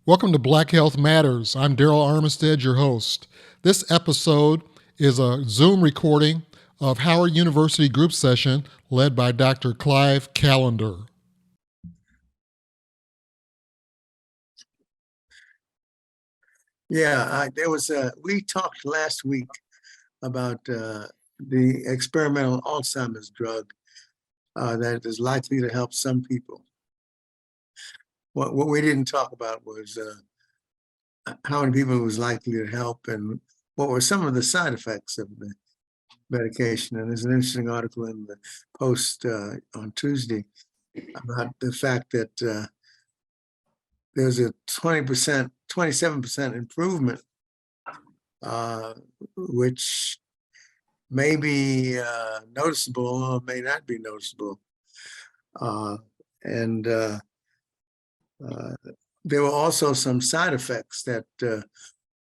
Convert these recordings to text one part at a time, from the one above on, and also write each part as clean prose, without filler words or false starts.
Welcome to Black Health Matters. I'm Darryl Armistead, your host. This episode is a Zoom recording of Howard University group session led by Dr. Clive Callender. Yeah, we talked last week about the experimental Alzheimer's drug that is likely to help some people. What we didn't talk about was how many people it was likely to help and what were some of the side effects of the medication. And there's an interesting article in the Post on Tuesday about the fact that there's a 20%, 27% improvement, which may be noticeable or may not be noticeable. And there were also some side effects that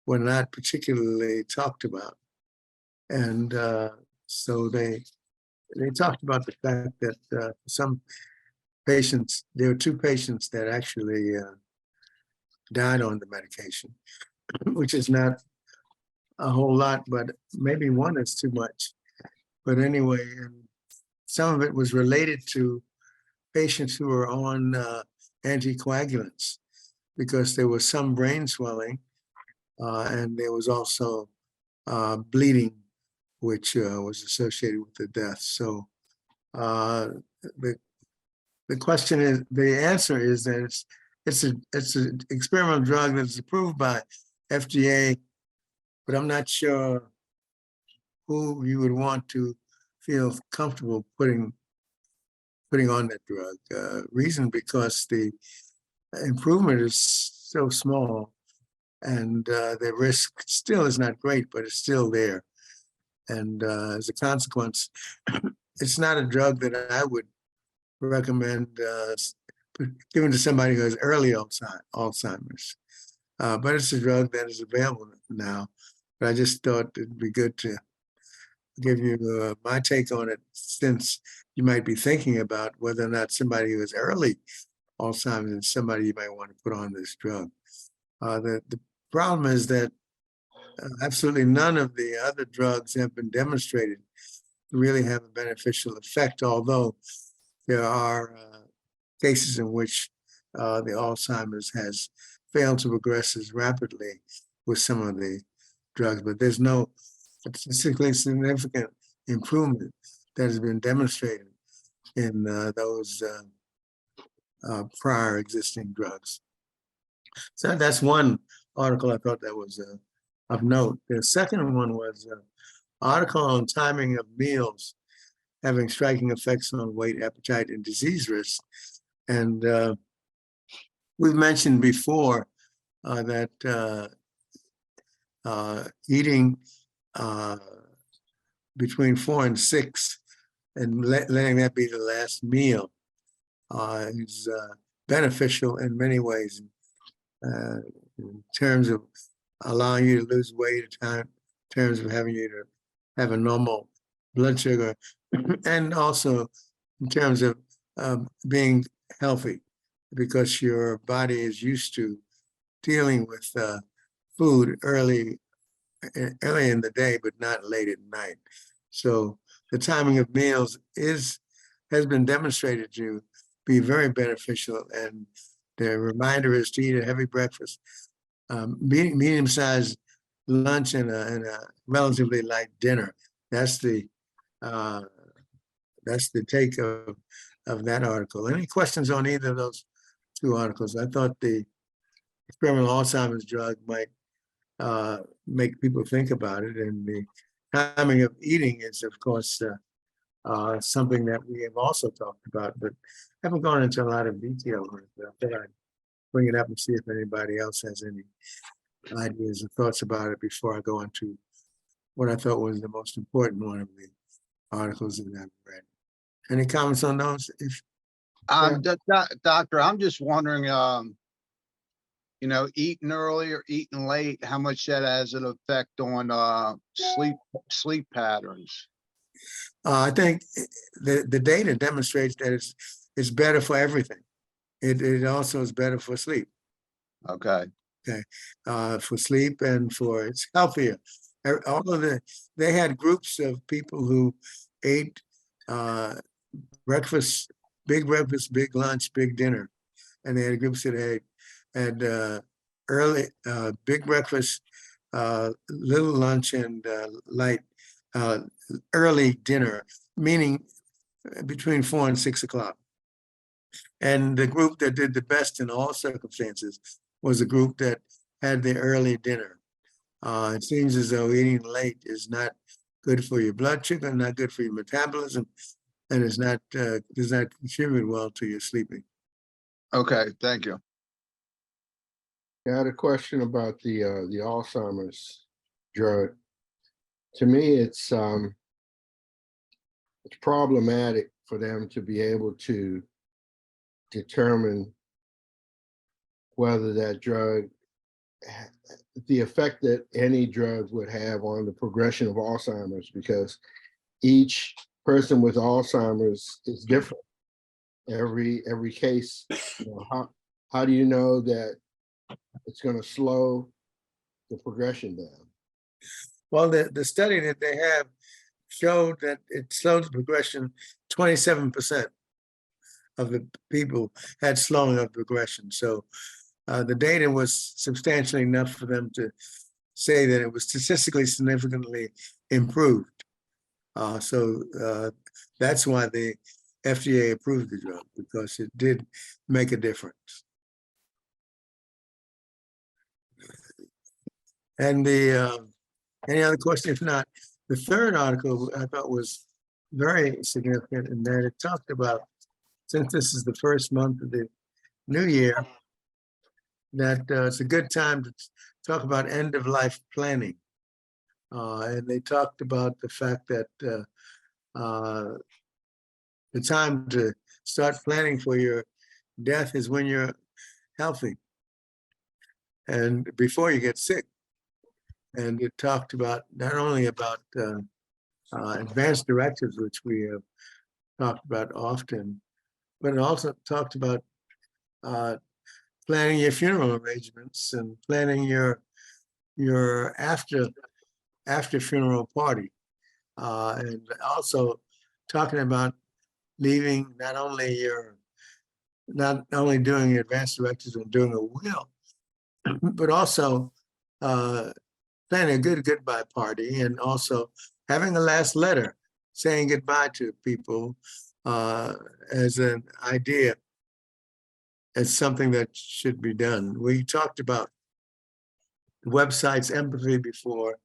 were not particularly talked about. And so they talked about the fact that some patients, there were two patients that actually died on the medication, which is not a whole lot, but maybe one is too much. But anyway, and some of it was related to patients who were on anticoagulants because there was some brain swelling and there was also bleeding, which was associated with the death. So the question is, the answer is that it's an experimental drug that's approved by FDA, but I'm not sure who you would want to feel comfortable putting on that drug. Reason because the improvement is so small and the risk still is not great, but it's still there. And as a consequence, it's not a drug that I would recommend giving to somebody who has early Alzheimer's. But it's a drug that is available now. But I just thought it'd be good to give you my take on it, since you might be thinking about whether or not somebody who has early Alzheimer's is somebody you might want to put on this drug. The problem is that absolutely none of the other drugs have been demonstrated to really have a beneficial effect, although there are cases in which the Alzheimer's has failed to progress as rapidly with some of the drugs, but there's no statistically significant improvement that has been demonstrated in those prior existing drugs. So that's one article I thought that was of note. The second one was an article on timing of meals having striking effects on weight, appetite, and disease risk. And we've mentioned before that eating between 4 and 6 and letting that be the last meal is beneficial in many ways, in terms of allowing you to lose weight, in terms of having you to have a normal blood sugar, and also in terms of being healthy, because your body is used to dealing with food early in the day, but not late at night. So the timing of meals has been demonstrated to be very beneficial. And the reminder is to eat a heavy breakfast, medium-sized lunch, and a relatively light dinner. That's the take of that article. Any questions on either of those two articles? I thought the experimental Alzheimer's drug might make people think about it, and the timing of eating is, of course, something that we have also talked about, but haven't gone into a lot of detail on it. But I thought I'd bring it up and see if anybody else has any ideas or thoughts about it before I go into what I thought was the most important one of the articles that I've read. Any comments on those? Doctor, I'm just wondering, eating early or eating late, how much that has an effect on sleep patterns? I think the data demonstrates that it's better for everything. It also is better for sleep. Okay, for sleep and for it's healthier. They had groups of people who ate breakfast, big lunch, big dinner, and they had groups that had early big breakfast, little lunch, and light early dinner, meaning between 4 and 6 o'clock. And the group that did the best in all circumstances was the group that had the early dinner. It seems as though eating late is not good for your blood sugar, not good for your metabolism, and is not does not contribute well to your sleeping. okay, thank you. I had a question about the Alzheimer's drug. To me, it's problematic for them to be able to determine whether that drug, the effect that any drug would have on the progression of Alzheimer's, because each person with Alzheimer's is different. Every case, how do you know that it's going to slow the progression down? Well, the study that they have showed that it slowed the progression. 27% of the people had slowing of progression. So the data was substantially enough for them to say that it was statistically significantly improved. So that's why the FDA approved the drug, because it did make a difference. And any other questions? If not, the third article I thought was very significant in that it talked about, since this is the first month of the new year, that it's a good time to talk about end of life planning. And they talked about the fact that the time to start planning for your death is when you're healthy and before you get sick. And it talked about not only about advanced directives, which we have talked about often, but it also talked about planning your funeral arrangements and planning your after funeral party, and also talking about leaving not only doing advanced directives and doing a will, but also planning a good goodbye party, and also having a last letter saying goodbye to people as an idea, as something that should be done. We talked about the website's empathy before,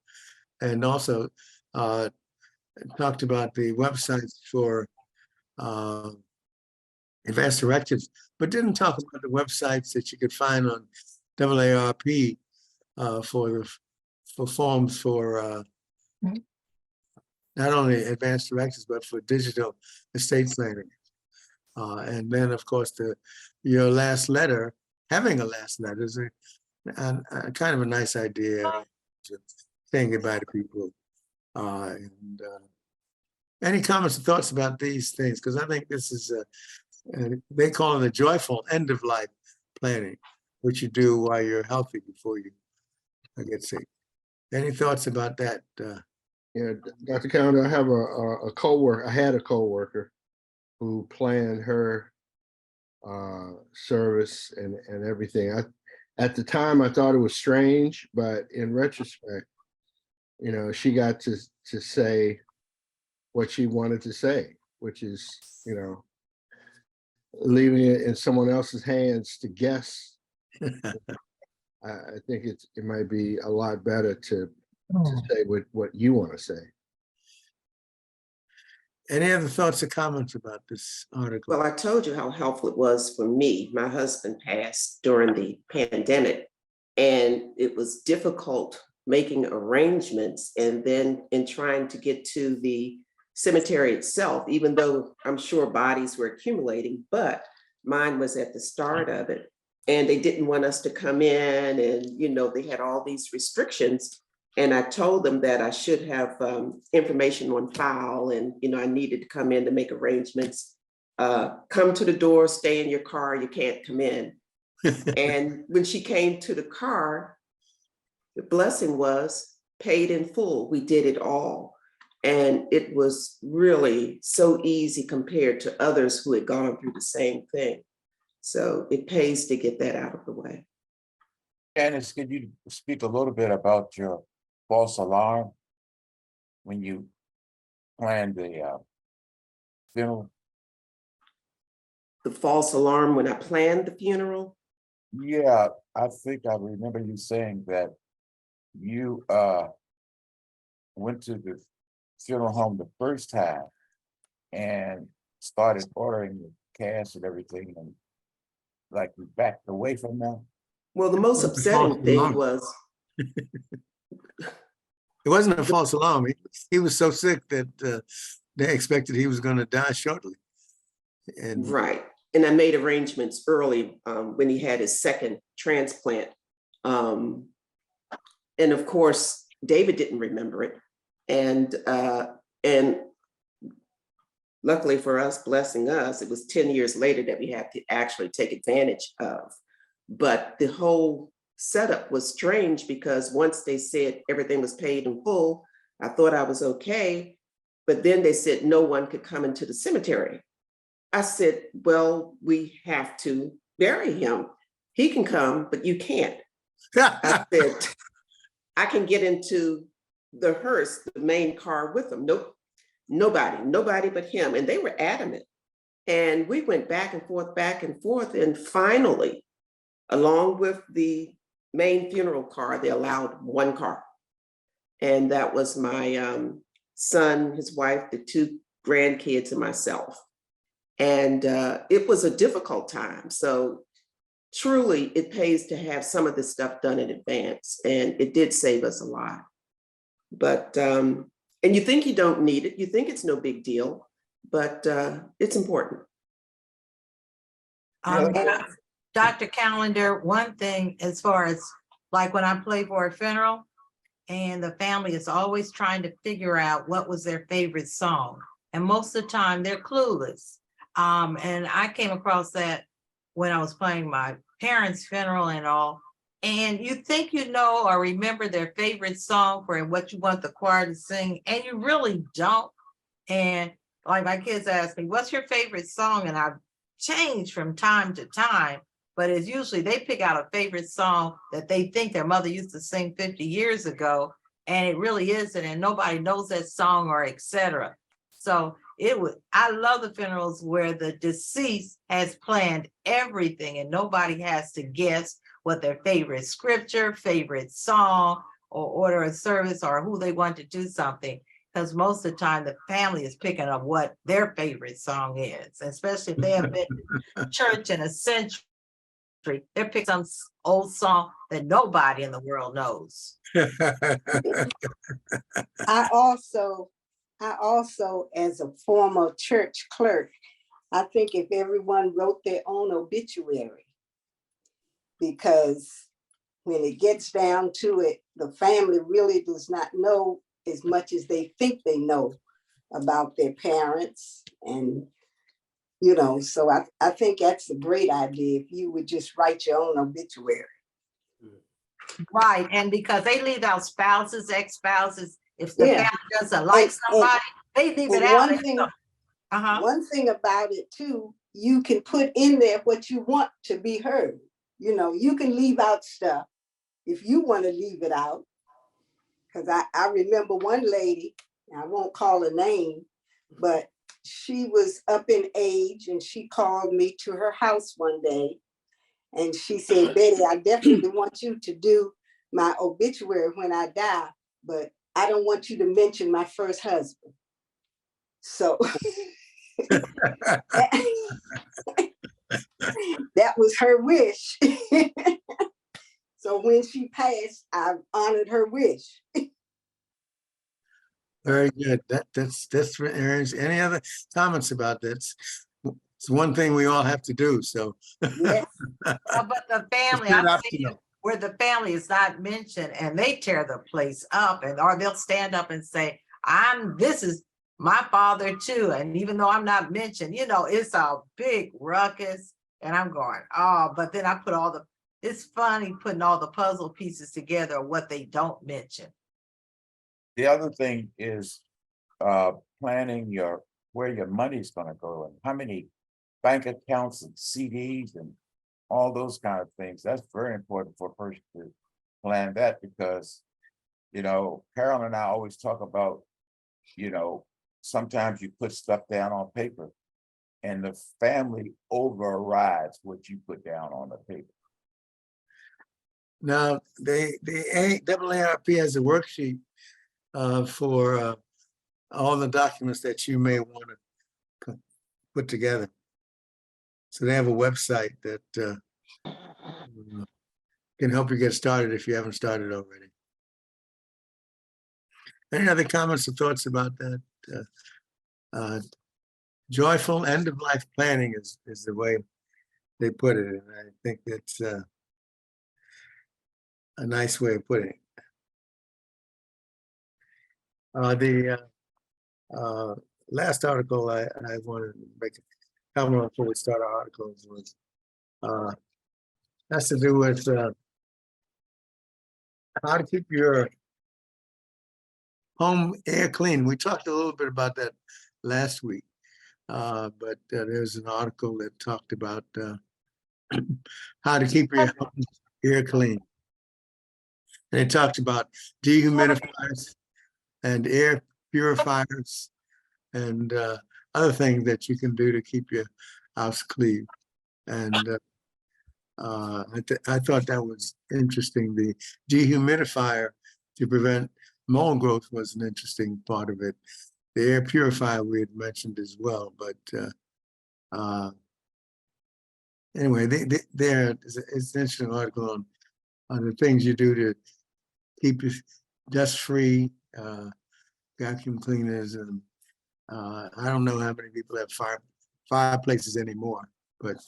and also talked about the websites for advanced directives, but didn't talk about the websites that you could find on AARP for forms for not only advanced directives, but for digital estate planning. And then, of course, your last letter, having a last letter is a kind of a nice idea, saying goodbye to people. And any comments or thoughts about these things? Because I think this is they call it a joyful end of life planning, which you do while you're healthy before you get sick. Any thoughts about that? Yeah, Dr. Callender, I have a coworker. I had a coworker who planned her service and everything. At the time, I thought it was strange, but in retrospect, she got to say what she wanted to say, which is, leaving it in someone else's hands to guess. I think it might be a lot better to say what you want to say. Any other thoughts or comments about this article? Well, I told you how helpful it was for me. My husband passed during the pandemic, and it was difficult making arrangements and then in trying to get to the cemetery itself, even though I'm sure bodies were accumulating, but mine was at the start of it. And they didn't want us to come in, and, they had all these restrictions. And I told them that I should have information on file, and, I needed to come in to make arrangements. Come to the door, stay in your car, you can't come in. And when she came to the car, the blessing was paid in full. We did it all. And it was really so easy compared to others who had gone through the same thing. So it pays to get that out of the way. Janice, could you speak a little bit about your false alarm when you planned the funeral? The false alarm when I planned the funeral. Yeah, I think I remember you saying that you went to the funeral home the first time and started ordering the cash and everything, and like you backed away from them. Well, the most upsetting thing was It wasn't a false alarm. He was so sick that they expected he was going to die shortly. And right. And I made arrangements early when he had his second transplant. And of course, David didn't remember it. And luckily for us, blessing us, it was 10 years later that we had to actually take advantage of. But the whole setup was strange because once they said everything was paid in full, I thought I was okay. But then they said no one could come into the cemetery. I said, well, we have to bury him. He can come, but you can't. I said, I can get into the hearse, the main car with him. Nope, nobody but him. And they were adamant. And we went back and forth. And finally, along with the main funeral car, they allowed one car. And that was my son, his wife, the two grandkids, and myself. And it was a difficult time. So truly, it pays to have some of this stuff done in advance. And it did save us a lot. But, and you think you don't need it. You think it's no big deal, but it's important. Dr. Callender, one thing as far as like when I play for a funeral and the family is always trying to figure out what was their favorite song. And most of the time they're clueless. And I came across that when I was playing my parents' funeral and all. And you think you know or remember their favorite song for what you want the choir to sing, and you really don't. And like my kids ask me, what's your favorite song? And I've changed from time to time, but it's usually they pick out a favorite song that they think their mother used to sing 50 years ago, and it really isn't, and nobody knows that song or etc. So I love the funerals where the deceased has planned everything and nobody has to guess what their favorite scripture, favorite song, or order of service, or who they want to do something. Because most of the time the family is picking up what their favorite song is, especially if they have been to church in a century. They're picking some old song that nobody in the world knows. I also, as a former church clerk, I think if everyone wrote their own obituary, because when it gets down to it, the family really does not know as much as they think they know about their parents. And, so I think that's a great idea if you would just write your own obituary. Right, and because they leave out spouses, ex-spouses, if the Yeah. family doesn't like somebody, they leave it out. One thing about it too, you can put in there what you want to be heard. You can leave out stuff if you want to leave it out. Because I remember one lady, I won't call her name, but she was up in age and she called me to her house one day. And she said, Betty, I definitely want you to do my obituary when I die, but I don't want you to mention my first husband. So that was her wish. So when she passed, I honored her wish. very good. That's Aaron's. Any other comments about that? It's one thing we all have to do. So Yes. But the family, It's I've seen where the family is not mentioned and they tear the place up, or they'll stand up and say, this is my father too. And even though I'm not mentioned, it's a big ruckus. And I'm going, oh, but then I put it's funny putting all the puzzle pieces together of what they don't mention. The other thing is planning where your money's gonna go and how many bank accounts and CDs and all those kind of things. That's very important for a person to plan that because, Carol and I always talk about, sometimes you put stuff down on paper and the family overrides what you put down on the paper. Now, the AARP has a worksheet for all the documents that you may want to put together. So they have a website that can help you get started if you haven't started already. Any other comments or thoughts about that? Joyful end-of-life planning is the way they put it, and I think that's a nice way of putting it. The last article I wanted to make a comment on before we start our articles was has to do with how to keep your home air clean. We talked a little bit about that last week, but there's an article that talked about how to keep your home air clean. And it talked about dehumidifiers and air purifiers and other things that you can do to keep your house clean. And I thought that was interesting. The dehumidifier to prevent mold growth was an interesting part of it. The air purifier we had mentioned as well, but anyway, it's an interesting article on the things you do to keep you dust-free, vacuum cleaners, and I don't know how many people have fireplaces anymore, but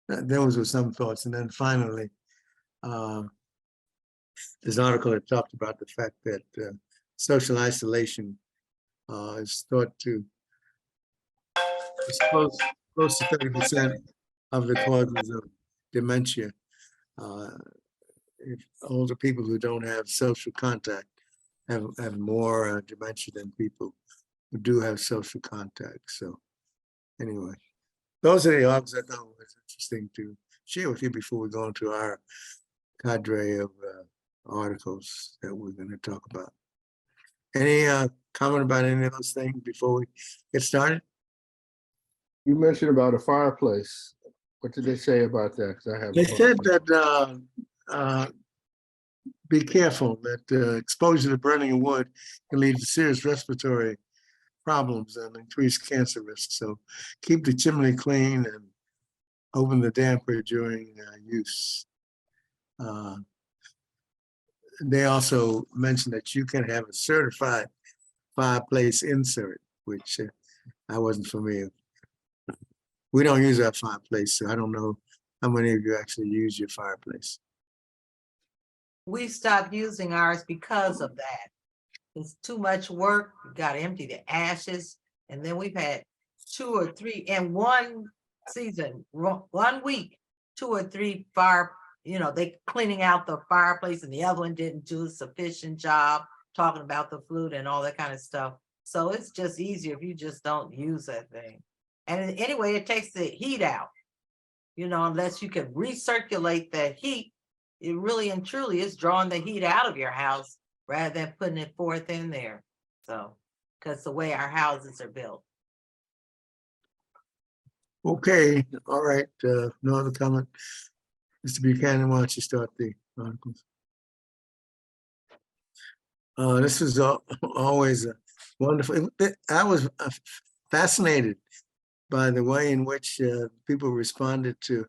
those were some thoughts. And then finally, this article that talked about the fact that social isolation is thought to close to 30% of the causes of dementia. If older people who don't have social contact have more dementia than people who do have social contact. So anyway, those are the articles I thought was interesting to share with you before we go into our cadre of articles that we're going to talk about. Any comment about any of those things before we get started? You mentioned about a fireplace. What did they say about that? 'Cause I have. They said that be careful that exposure to burning wood can lead to serious respiratory problems and increased cancer risk. So keep the chimney clean and open the damper during use. They also mentioned that you can have a certified fireplace insert, which I wasn't familiar with. We don't use our fireplace, so I don't know how many of you actually use your fireplace. We stopped using ours because of that. It's too much work. We got to empty the ashes. And then we've had 2 or 3 in one season, 1 week, 2 or 3 they cleaning out the fireplace and the other one didn't do a sufficient job talking about the flute and all that kind of stuff. So it's just easier if you just don't use that thing. And anyway, it takes the heat out, unless you can recirculate that heat. It really and truly is drawing the heat out of your house rather than putting it forth in there. So, because the way our houses are built. Okay, all right. No other comment. Mr. Buchanan, why don't you start the articles? This is always wonderful. I was fascinated by the way in which people responded to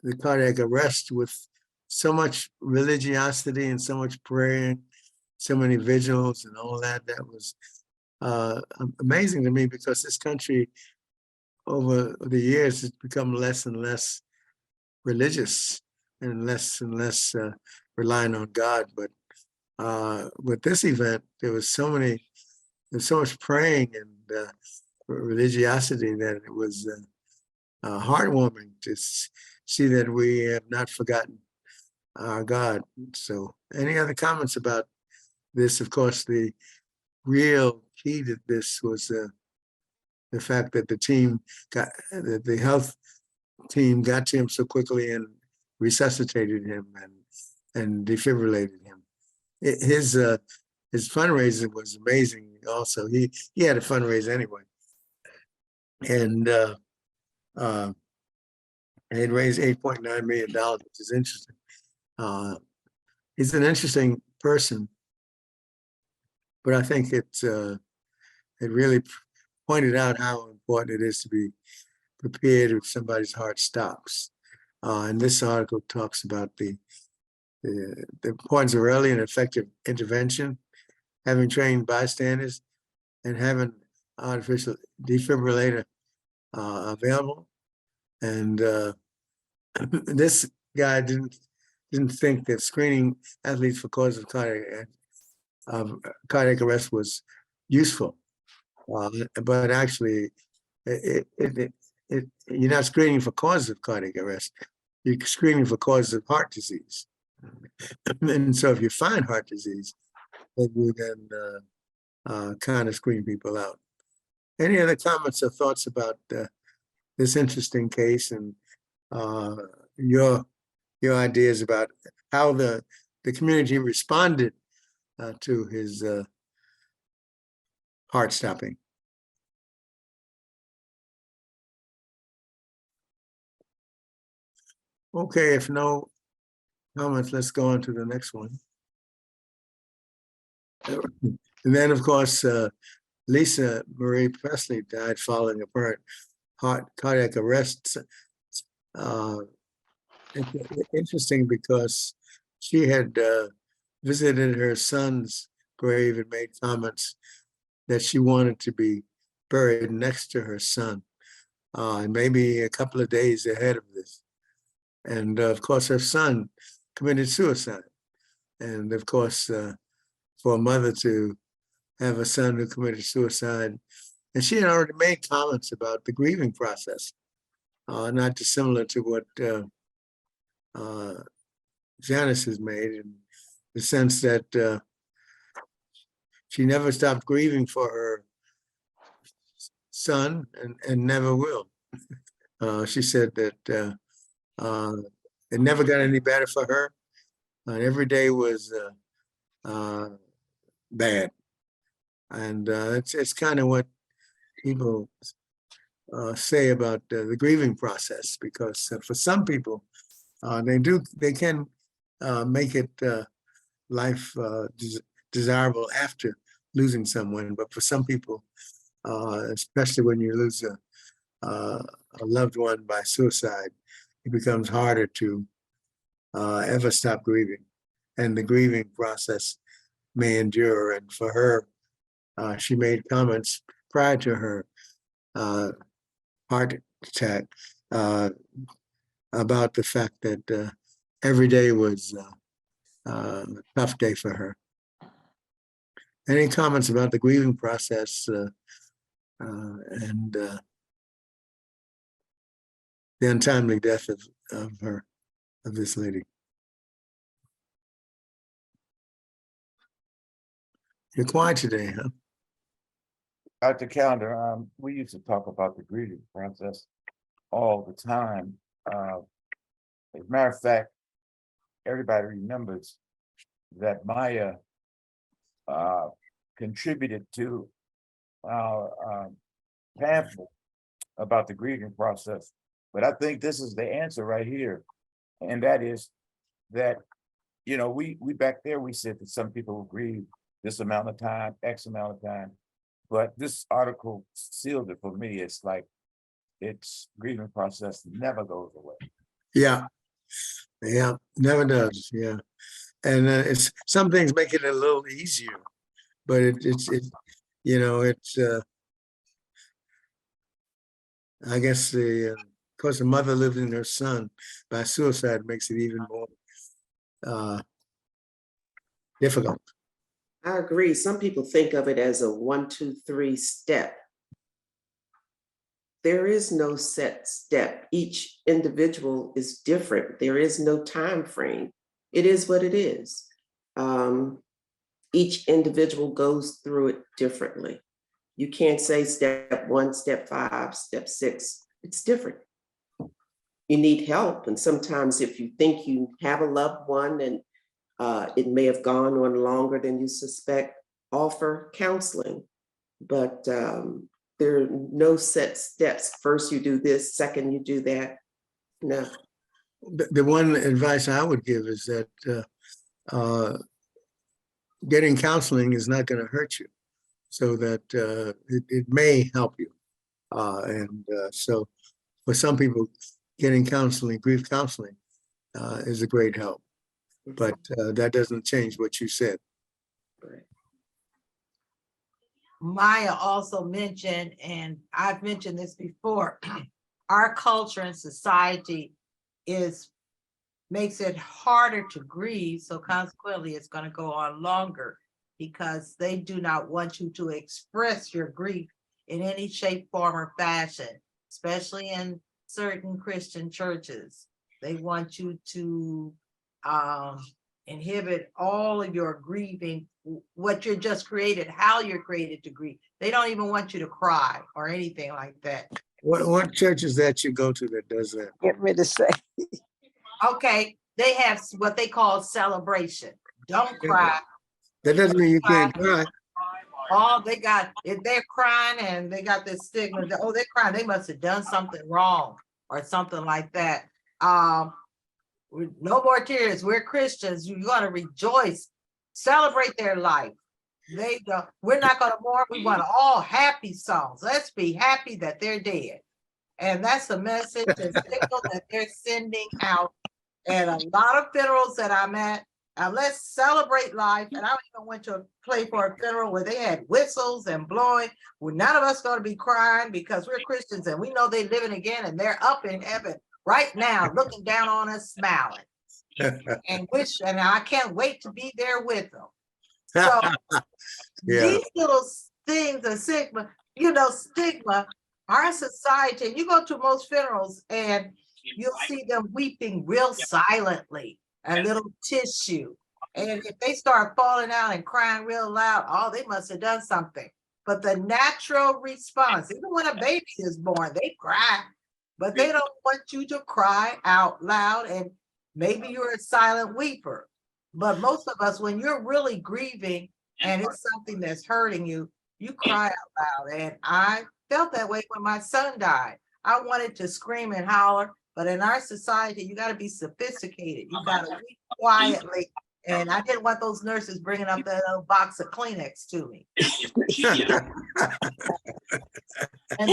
the cardiac arrest with so much religiosity and so much praying, so many vigils and all that. That was amazing to me because this country over the years has become less and less religious and less relying on God. But with this event, there was so much praying and religiosity that it was heartwarming to see that we have not forgotten our God. So, any other comments about this? Of course, the real key to this was the fact that the health team got to him so quickly and resuscitated him and defibrillated him. His fundraising was amazing. Also, he had a fundraiser anyway, and had raised $8.9 million, which is interesting. He's an interesting person, but I think it really pointed out how important it is to be prepared if somebody's heart stops. And this article talks about the importance of early and effective intervention, having trained bystanders, and having artificial defibrillator available. And this guy didn't think that screening athletes for cause of cardiac arrest was useful, but actually, you're not screening for causes of cardiac arrest. You're screening for causes of heart disease. And so, if you find heart disease, then you then kind of screen people out. Any other comments or thoughts about this interesting case and your ideas about how the community responded to his heart stopping? Okay, if no comments, let's go on to the next one. And then, of course, Lisa Marie Presley died following apparent cardiac arrest. Interesting because she had visited her son's grave and made comments that she wanted to be buried next to her son, and maybe a couple of days ahead of this. And of course, her son committed suicide. And of course, for a mother to have a son who committed suicide, and she had already made comments about the grieving process, not dissimilar to what Janice has made, in the sense that she never stopped grieving for her son and never will. She said that it never got any better for her. Every day was bad. And it's kind of what people say about the grieving process, because for some people, they can make it life desirable after losing someone. But for some people, especially when you lose a loved one by suicide, it becomes harder to ever stop grieving, and the grieving process may endure. And for her, she made comments prior to her heart attack about the fact that every day was a tough day for her. Any comments about the grieving process and the untimely death of this lady? You're quiet today, huh? Dr. Callender, we used to talk about the grieving process all the time. As a matter of fact, everybody remembers that Maya contributed to our pamphlet about the grieving process. But I think this is the answer right here. And that is that, we back there, we said that some people will grieve this amount of time, X amount of time. But this article sealed it for me. It's like, its grieving process never goes away. Yeah, never does. Yeah, and it's some things make it a little easier, but it's I guess of course, the mother losing her son by suicide makes it even more difficult. I agree. Some people think of it as a 1, 2, 3 step. there is no set step. Each individual is different. There is no time frame. It is what it is. Each individual goes through it differently. You can't say step 1, step 5, step 6. It's different. You need help. And sometimes if you think you have a loved one and it may have gone on longer than you suspect, offer counseling. But there are no set steps. First you do this, second you do that. No. The one advice I would give is that getting counseling is not going to hurt you, so that it may help you. So for some people, getting counseling, grief counseling, is a great help. But that doesn't change what you said. Right. Maya also mentioned, and I've mentioned this before, our culture and society makes it harder to grieve. So consequently, it's going to go on longer because they do not want you to express your grief in any shape, form, or fashion, especially in certain Christian churches. They want you to inhibit all of your grieving, what you're just created, how you're created to grieve. They don't even want you to cry or anything like that. What church is that you go to that does that? Get rid of say. Okay, they have what they call celebration. Don't cry. That doesn't mean you can't cry. All they got, if they're crying and they got this stigma that, oh, they're crying, they must have done something wrong or something like that. No more tears. We're Christians. You're going to rejoice, celebrate their life. They go, we're not going to mourn. We want all happy songs. Let's be happy that they're dead. And that's the message and signal that they're sending out. And a lot of funerals that I'm at, let's celebrate life. And I even went to play for a funeral where they had whistles and blowing. Well, none of us going to be crying because we're Christians and we know they're living again and they're up in heaven right now, looking down on us, smiling. And I can't wait to be there with them. So these little things are stigma, stigma, our society, and you go to most funerals and you'll see them weeping real silently, a little tissue. And if they start falling out and crying real loud, oh, they must have done something. But the natural response, even when a baby is born, they cry, but they don't want you to cry out loud. And maybe you're a silent weeper. But most of us, when you're really grieving and it's something that's hurting you, you cry out loud. And I felt that way when my son died. I wanted to scream and holler, but in our society, you got to be sophisticated. You got to weep quietly. And I didn't want those nurses bringing up that little box of Kleenex to me. And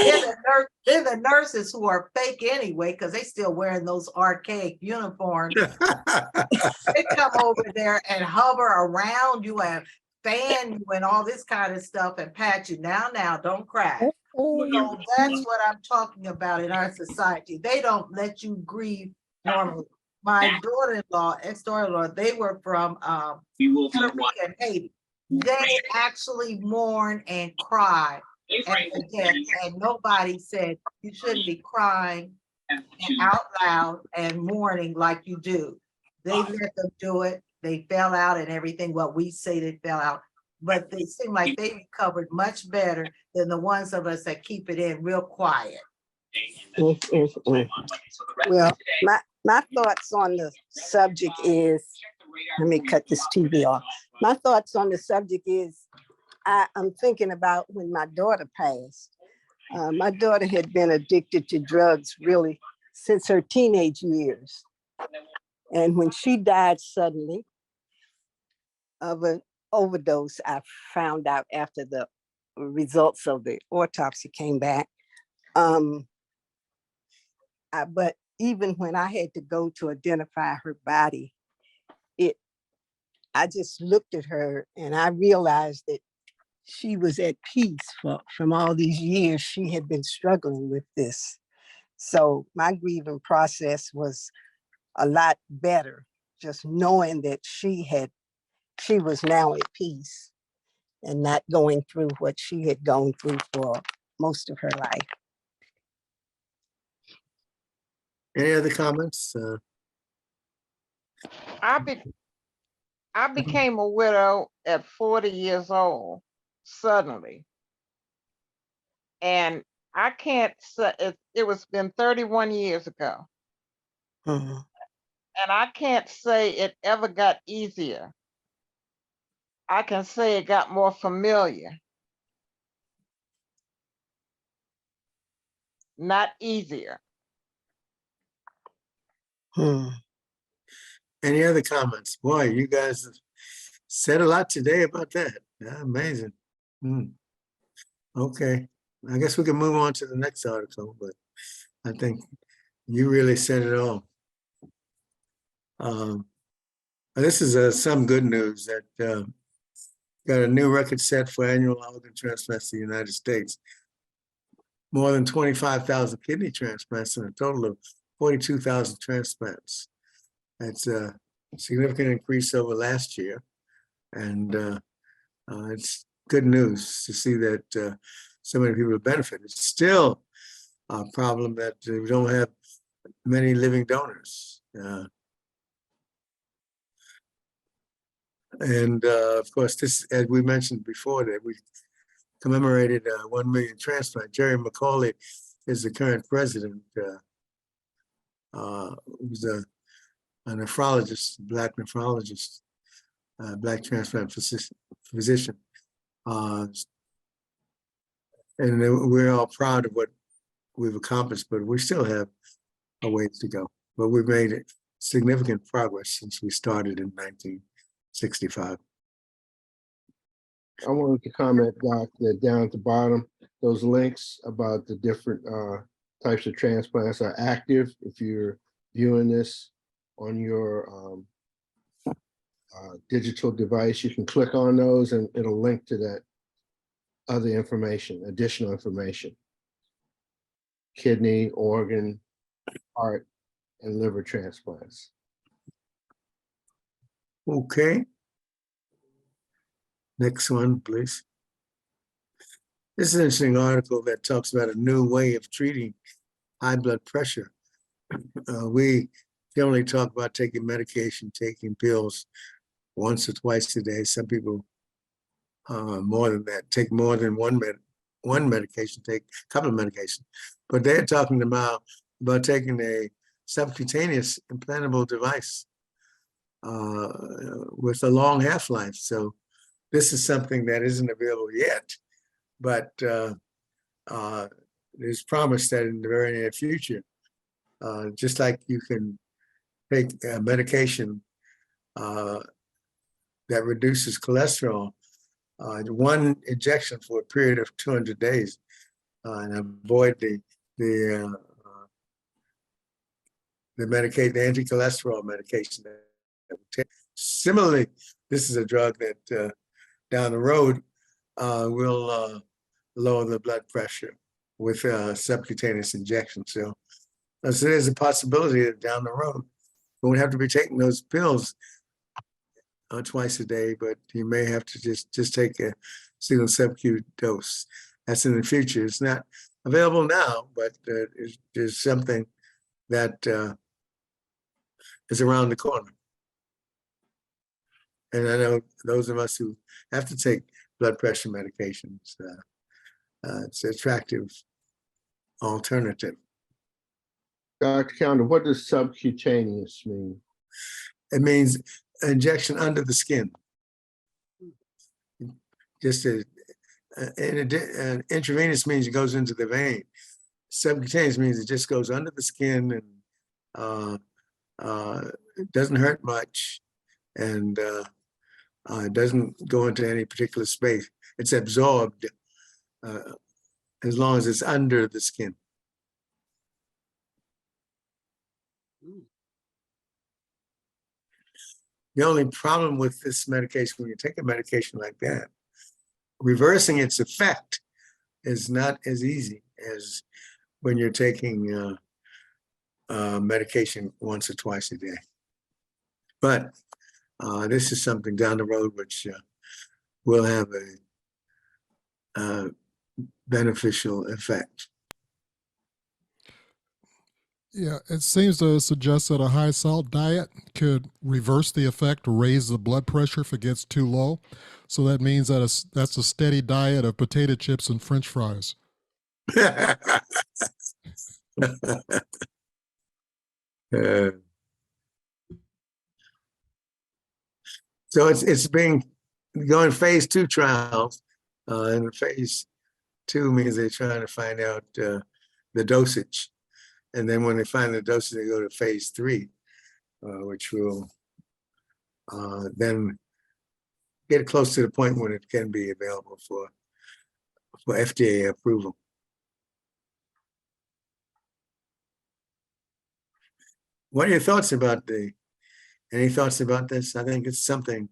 then the nurses who are fake anyway, because they still wearing those archaic uniforms. They come over there and hover around you and fan you and all this kind of stuff and pat you. Now, don't cry. So that's what I'm talking about in our society. They don't let you grieve normally. My daughter-in-law, ex-daughter-in-law, they were from Puerto Rico and Haiti. They actually mourn and cry at the death, and nobody said you shouldn't be crying out loud and mourning like you do. They let them do it. They fell out and everything. What we say they fell out, but they seem like they recovered much better than the ones of us that keep it in real quiet. Well, my thoughts on the subject is, let me cut this TV off. My thoughts on the subject is, I'm thinking about when my daughter passed. My daughter had been addicted to drugs really since her teenage years. And when she died suddenly of an overdose, I found out after the results of the autopsy came back. But even when I had to go to identify her body, I just looked at her and I realized that she was at peace from all these years she had been struggling with this. So my grieving process was a lot better, just knowing that she was now at peace and not going through what she had gone through for most of her life. Any other comments? I became a widow at 40 years old, suddenly. And I can't say, it was been 31 years ago. Uh, And I can't say it ever got easier. I can say it got more familiar. Not easier. Any other comments? Boy, you guys said a lot today about that. Yeah, amazing. Okay, I guess we can move on to the next article, but I think you really said it all. This is some good news that got a new record set for annual organ transplants in the United States. More than 25,000 kidney transplants and a total of 42,000 transplants. That's a significant increase over last year. And it's good news to see that so many people have benefited. It's still a problem that we don't have many living donors. And of course, this, as we mentioned before, that we commemorated 1 million transplant. Jerry McCauley is the current president, who's a nephrologist, Black nephrologist, Black transplant physician. And we're all proud of what we've accomplished, but we still have a ways to go. But we've made significant progress since we started in 1965. I wanted to comment, Doc, that down at the bottom, those links about the different types of transplants are active. If you're viewing this on your digital device, you can click on those and it'll link to that other information, additional information. Kidney, organ, heart, and liver transplants. Okay. Next one, please. This is an interesting article that talks about a new way of treating high blood pressure. We generally talk about taking medication, taking pills once or twice a day. Some people more than that, take more than one medication, take a couple of medications. But they're talking about taking a subcutaneous implantable device with a long half-life. So this is something that isn't available yet, but there's promise that in the very near future, just like you can take a medication that reduces cholesterol, one injection for a period of 200 days and avoid the anti-cholesterol medication that we take. Similarly, this is a drug that down the road will lower the blood pressure with subcutaneous injection. So there's a possibility that down the road we won't have to be taking those pills twice a day, but you may have to just take a single sub-Q dose. That's in the future. It's not available now, but there's something that is around the corner. And I know those of us who have to take blood pressure medications, it's an attractive alternative. Dr. Callender, what does subcutaneous mean? It means injection under the skin. Just intravenous means it goes into the vein. Subcutaneous means it just goes under the skin and it doesn't hurt much, and it doesn't go into any particular space. It's absorbed as long as it's under the skin. The only problem with this medication, when you take a medication like that, reversing its effect is not as easy as when you're taking medication once or twice a day. But this is something down the road which will have a beneficial effect. Yeah, it seems to suggest that a high salt diet could reverse the effect or raise the blood pressure if it gets too low. So that means that that's a steady diet of potato chips and French fries. Uh, so it's being going phase 2 trials, and phase 2 means they're trying to find out the dosage, and then when they find the dosage, they go to phase 3, which will then get close to the point when it can be available for FDA approval. What are your thoughts about any thoughts about this? I think it's something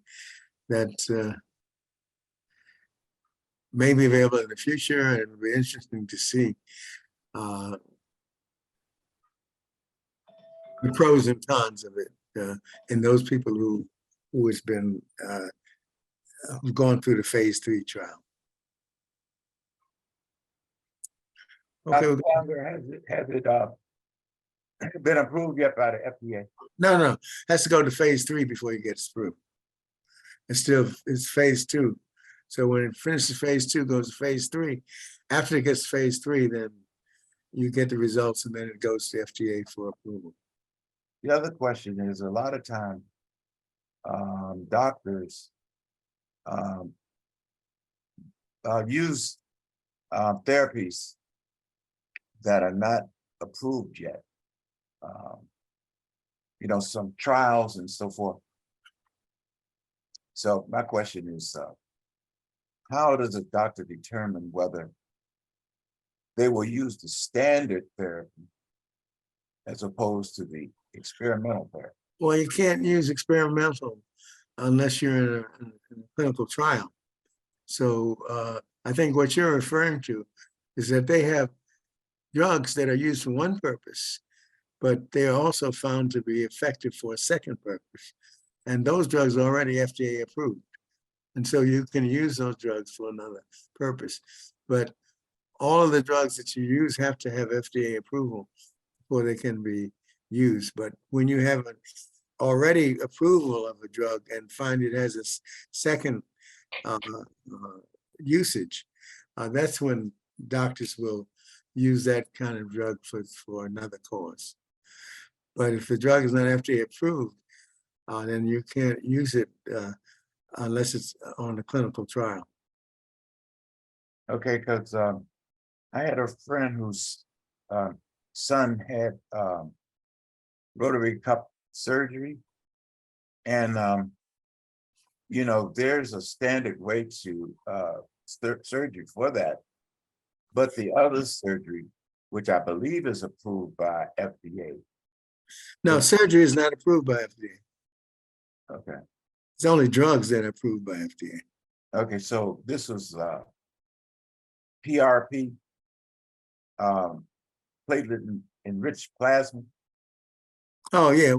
that may be available in the future, and it would be interesting to see the pros and cons of it in those people who has been who've gone through the phase 3 trial. Okay, Dr. Callender, has it been approved yet by the FDA? no, has to go to phase 3 before he gets through. It's phase 2. So when it finishes phase 2, goes to phase 3. After it gets to phase 3, then you get the results, and then it goes to FDA for approval. The other question is, a lot of times, doctors use therapies that are not approved yet. You know, some trials and so forth. So my question is, how does a doctor determine whether they will use the standard therapy as opposed to the experimental therapy? Well, you can't use experimental unless you're in a clinical trial. So I think what you're referring to is that they have drugs that are used for one purpose, but they are also found to be effective for a second purpose. And those drugs are already FDA approved. And so you can use those drugs for another purpose. But all of the drugs that you use have to have FDA approval before they can be used. But when you have an already approval of a drug and find it has a second usage, that's when doctors will use that kind of drug for another cause. But if the drug is not FDA approved, then you can't use it unless it's on a clinical trial. Okay, because I had a friend whose son had rotary cup surgery, and you know, there's a standard way to surgery for that, but the other surgery, which I believe is approved by FDA. No, surgery is not approved by FDA. Okay. It's only drugs that are approved by FDA. Okay, so this was PRP, platelet enriched plasma. Oh yeah,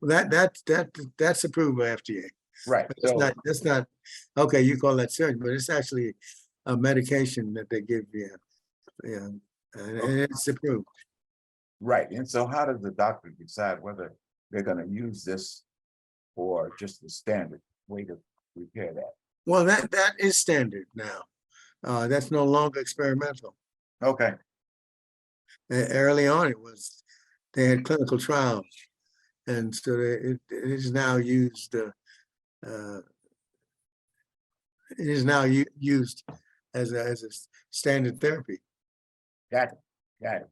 that's approved by FDA. Right. But that's not okay. You call that surgery, but it's actually a medication that they give you. Yeah, and it's approved. Right. And so how does the doctor decide whether they're going to use this or just the standard way to repair that? Well, that is standard now. That's no longer experimental. Okay. Early on, they had clinical trials, and so it is now used. It is now used as a standard therapy. Got it. Got it.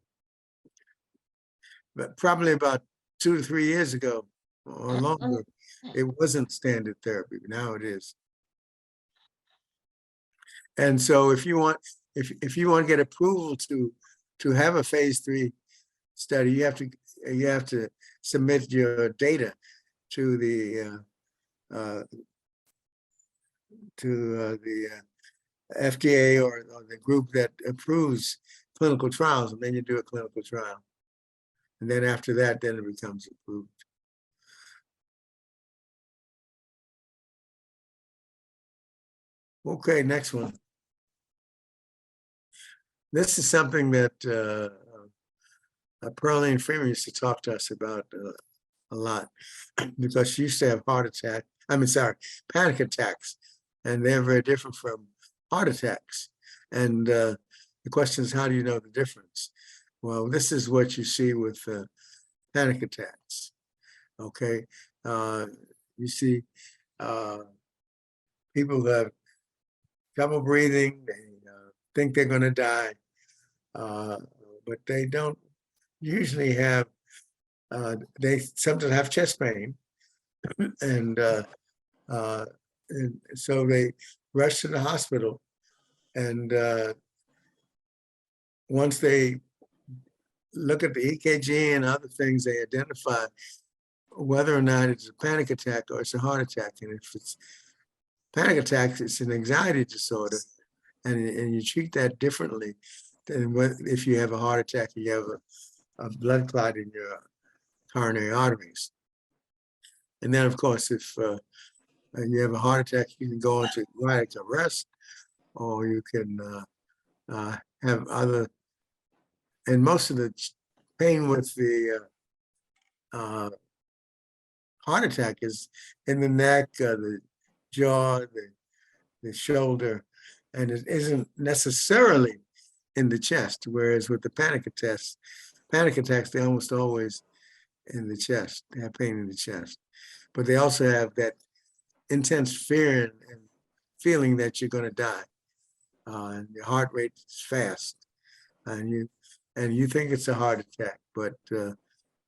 But probably about 2 to 3 years ago or longer, it wasn't standard therapy. Now it is. And so if you want to get approval to have a phase 3 study, you have to submit your data to the FDA or the group that approves clinical trials, and then you do a clinical trial. And then after that, then it becomes approved. Okay, next one. This is something that Pearline Freeman used to talk to us about a lot because she used to have panic attacks, and they're very different from heart attacks. And the question is, how do you know the difference? Well, this is what you see with panic attacks. Okay, you see people that have trouble breathing, they think they're going to die, but they don't usually have. They sometimes have chest pain, and so they rush to the hospital, and once they look at the EKG and other things, they identify whether or not it's a panic attack or it's a heart attack. And if it's panic attacks, it's an anxiety disorder, and you treat that differently than if you have a heart attack and you have a blood clot in your coronary arteries. And then, of course, if you have a heart attack, you can go into cardiac arrest, or you can have other. And most of the pain with the heart attack is in the neck, the jaw, the shoulder, and it isn't necessarily in the chest. Whereas with the panic attacks, they almost always in the chest. They have pain in the chest, but they also have that intense fear and feeling that you're going to die, and your heart rate is fast, and you think it's a heart attack, but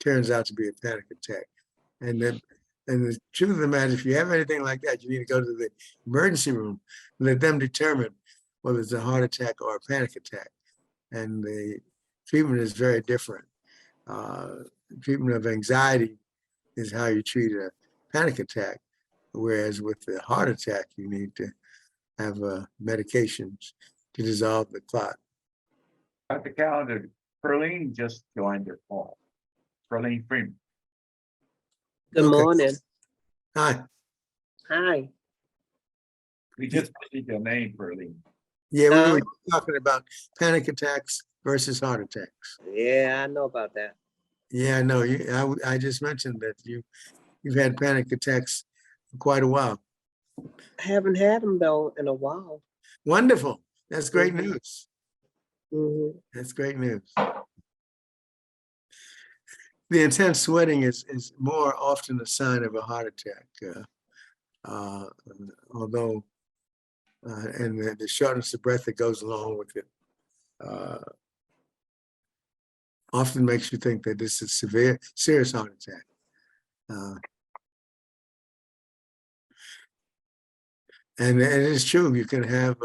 turns out to be a panic attack. And the truth of the matter, if you have anything like that, you need to go to the emergency room and let them determine whether it's a heart attack or a panic attack. And the treatment is very different. Treatment of anxiety is how you treat a panic attack, whereas with the heart attack, you need to have medications to dissolve the clot. Dr. Callender, Pearline just joined your call. Pearline Freeman. Good Okay. morning. Hi. Hi. We just received your name, Pearline. Yeah, we were talking about panic attacks versus heart attacks. Yeah, I know about that. Yeah, no, I just mentioned that you've had panic attacks for quite a while. I haven't had them though in a while. Wonderful. That's great news. Mhm. That's great news. The intense sweating is more often a sign of a heart attack, although, and the shortness of breath that goes along with it often makes you think that this is serious heart attack. And it is true, you can have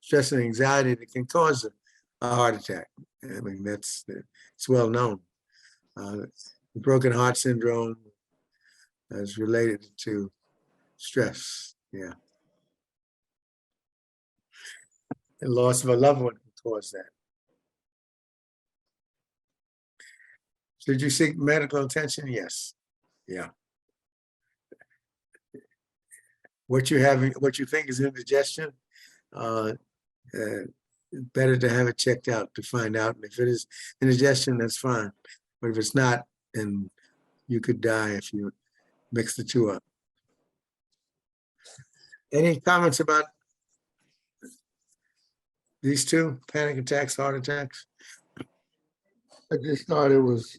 stress and anxiety that can cause a heart attack. I mean, it's well known. The broken heart syndrome is related to stress. Yeah. The loss of a loved one can cause that. Did you seek medical attention? Yes. Yeah. What you think is indigestion, better to have it checked out to find out. And if it is indigestion, that's fine. But if it's not, then you could die if you mix the two up. Any comments about these two, panic attacks, heart attacks? I just thought it was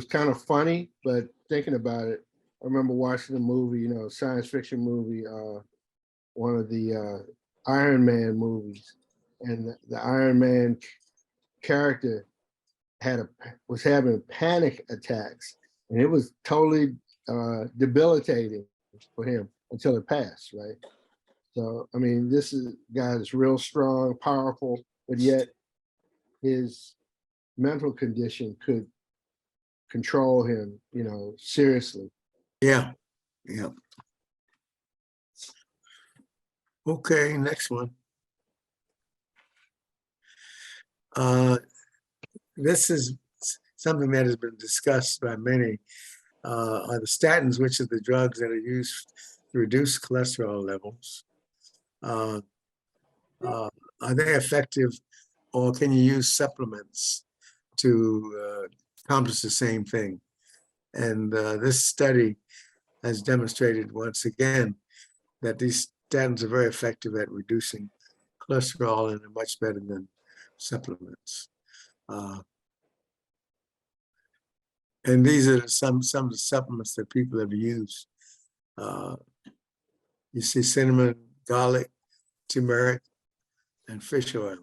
kind of funny, but thinking about it, I remember watching a movie, science fiction movie, one of the Iron Man movies, and the Iron Man character was having panic attacks, and it was totally debilitating for him until it passed, right? So, I mean, this guy is real strong, powerful, but yet his mental condition could control him, seriously. Yeah. Yeah. Okay, next one. This is something that has been discussed by many, are the statins, which are the drugs that are used to reduce cholesterol levels. Are they effective, or can you use supplements to accomplish the same thing. And this study has demonstrated once again that these statins are very effective at reducing cholesterol and are much better than supplements. And these are some of the supplements that people have used. You see cinnamon, garlic, turmeric, and fish oil.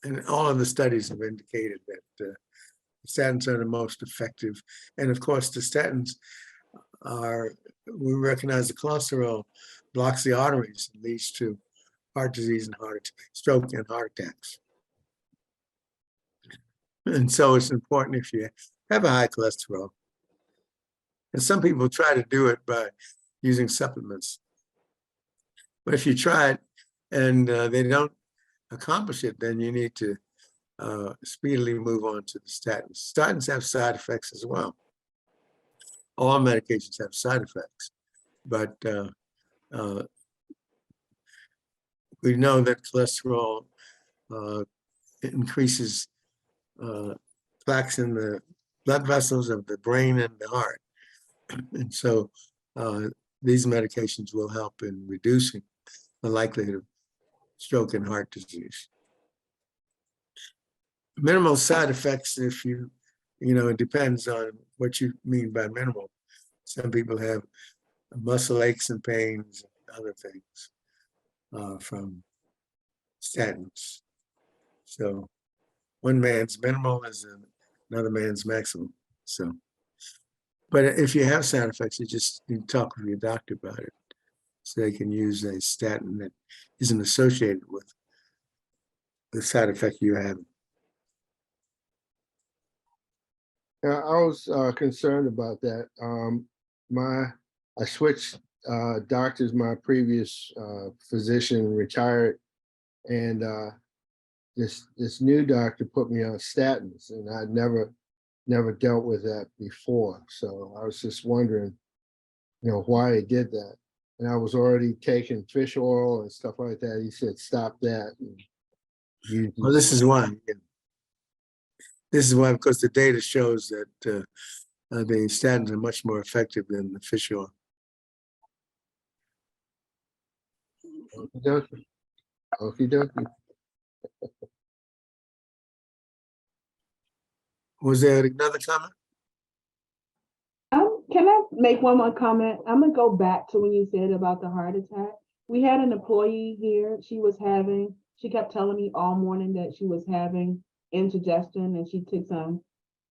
And all of the studies have indicated that statins are the most effective. And of course, the statins are, we recognize the cholesterol blocks the arteries and leads to heart disease and stroke and heart attacks. And so it's important if you have a high cholesterol. And some people try to do it by using supplements. But if you try it and they don't accomplish it, then you need to speedily move on to the statins. Statins have side effects as well. All medications have side effects, but we know that cholesterol increases plaques in the blood vessels of the brain and the heart. And so these medications will help in reducing the likelihood of stroke and heart disease. Minimal side effects, if you know, it depends on what you mean by minimal. Some people have muscle aches and pains and other things from statins. So one man's minimal is another man's maximum. So, but if you have side effects, you just need to talk with your doctor about it, so they can use a statin that isn't associated with the side effect you're having. Yeah, I was concerned about that. I switched doctors. My previous physician retired, and this new doctor put me on statins, and I'd never dealt with that before. So I was just wondering, why he did that. And I was already taking fish oil and stuff like that. He said, stop that. Well, this is why. This is why, because the data shows that the statins are much more effective than the fish oil. Okie dokie. Okie dokie. Was there another comment? Can I make one more comment? I'm gonna go back to when you said about the heart attack. We had an employee here, she kept telling me all morning that she was having indigestion, and she took some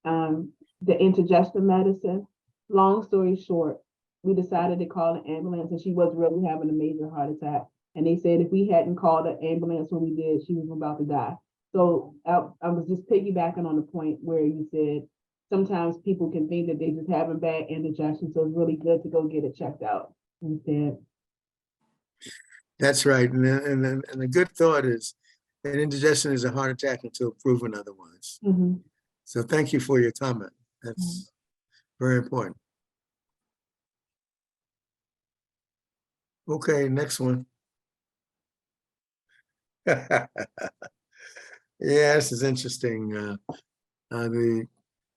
the indigestion medicine. Long story short, we decided to call an ambulance, and she was really having a major heart attack. And they said if we hadn't called an ambulance when we did, she was about to die. So I was just piggybacking on the point where you said sometimes people can think that they just having bad indigestion, so it's really good to go get it checked out instead. That's right. And the good thought is that indigestion is a heart attack until proven otherwise. Mm-hmm. So thank you for your comment. That's very important. Okay, next one. Yeah, this is interesting. The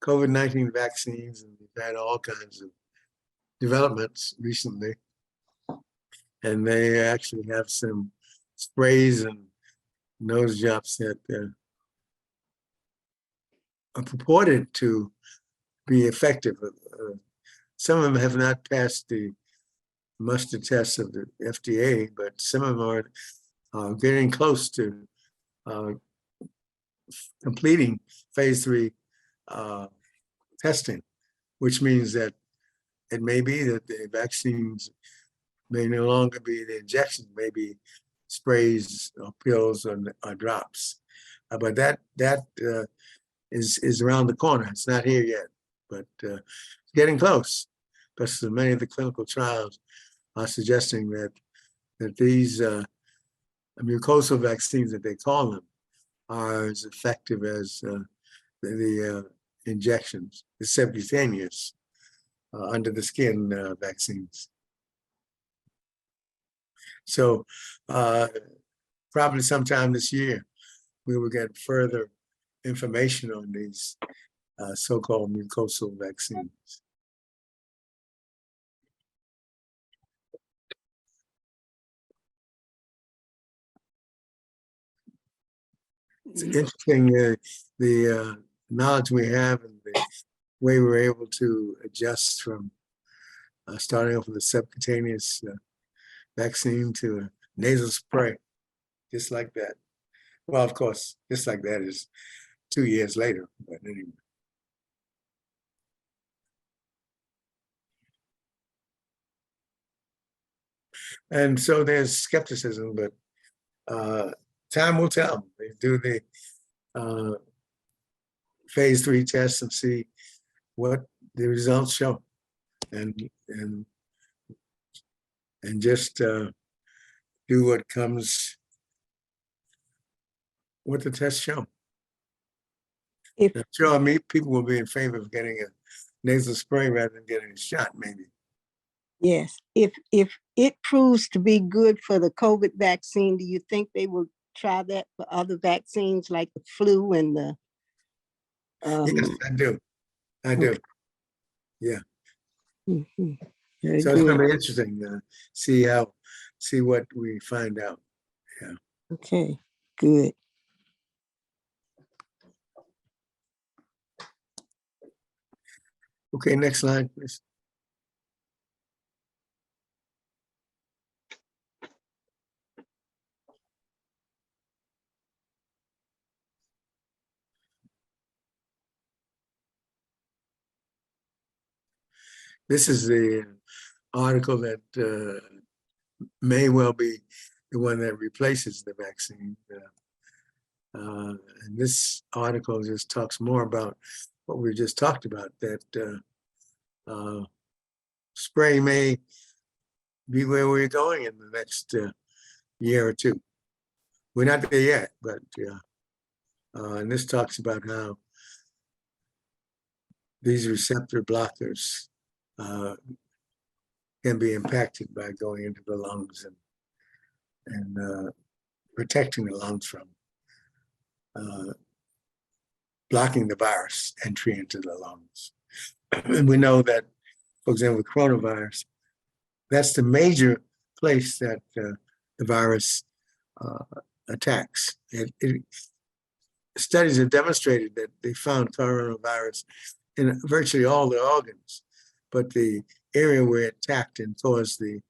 COVID-19 vaccines, and we've had all kinds of developments recently. And they actually have some sprays and nose jobs that are purported to be effective. Some of them have not passed the muster test of the FDA, but some of them are getting close to completing phase 3 testing, which means that it may be that the vaccines may no longer be the injections, maybe sprays or pills or drops. But that is around the corner. It's not here yet, but it's getting close, because many of the clinical trials are suggesting that these mucosal vaccines, that they call them, are as effective as the injections, the subcutaneous under the skin vaccines. So probably sometime this year, we will get further information on these so-called mucosal vaccines. It's interesting, the knowledge we have and the way we're able to adjust from starting off with a subcutaneous vaccine to a nasal spray, just like that. Well, of course, just like that is 2 years later, but anyway. And so there's skepticism, but time will tell. They do the phase 3 tests and see what the results show, and just do what comes, what the tests show. If I'm sure people will be in favor of getting a nasal spray rather than getting a shot, maybe. Yes, if it proves to be good for the COVID vaccine, do you think they will try that for other vaccines like the flu and the? Yes, I do. I do. Yeah. Mhm. Very So it's going good. to be interesting to see what we find out. Yeah. Okay, good. Okay, next slide, please. This is the article that may well be the one that replaces the vaccine. And this article just talks more about what we just talked about, that spray may be where we're going in the next year or two. We're not there yet, but and this talks about how these receptor blockers can be impacted by going into the lungs and protecting the lungs from blocking the virus entry into the lungs. And we know that, for example, with coronavirus, that's the major place that the virus attacks. Studies have demonstrated that they found coronavirus in virtually all the organs, but the area where it attacked and caused the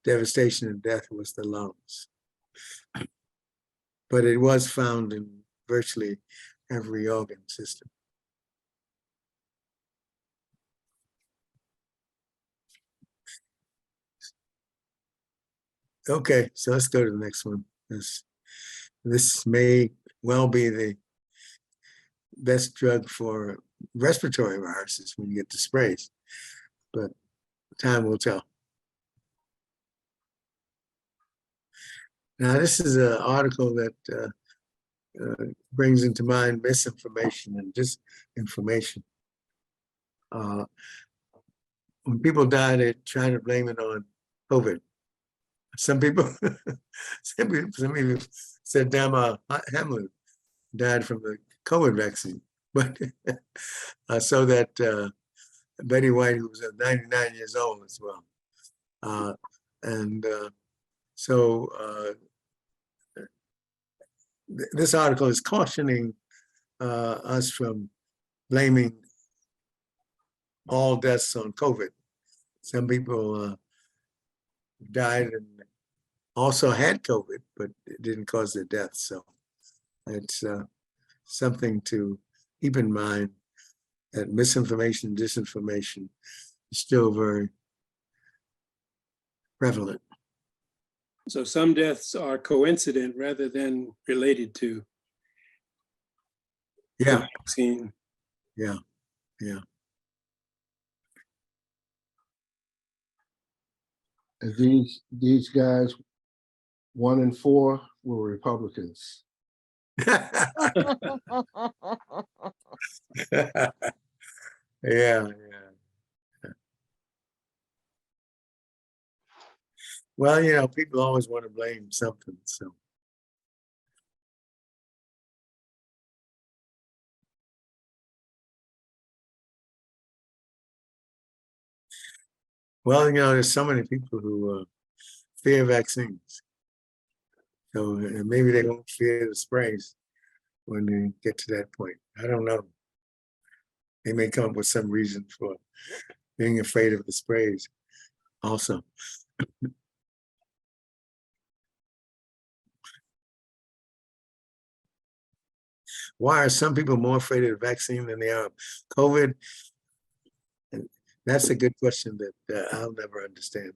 devastation and death was the lungs. But it was found in virtually every organ system. Okay, so let's go to the next one. This may well be the best drug for respiratory viruses when you get the sprays, but time will tell. Now, this is an article that brings into mind misinformation and disinformation. When people die, they try to blame it on COVID. Some people, some people said Dama Hamlin died from the COVID vaccine, but so that Betty White, who was 99 years old as well. So this article is cautioning us from blaming all deaths on COVID. Some people died and also had COVID, but it didn't cause their death. So it's something to keep in mind, that misinformation, disinformation is still very prevalent. So some deaths are coincident rather than related to Yeah, the vaccine. yeah. And these guys, 1 and 4, were Republicans. Yeah. Well, people always want to blame something. So Well, there's so many people who fear vaccines. So maybe they won't fear the sprays when they get to that point. I don't know. They may come up with some reason for being afraid of the sprays also. Why are some people more afraid of the vaccine than they are of COVID? And that's a good question that I'll never understand.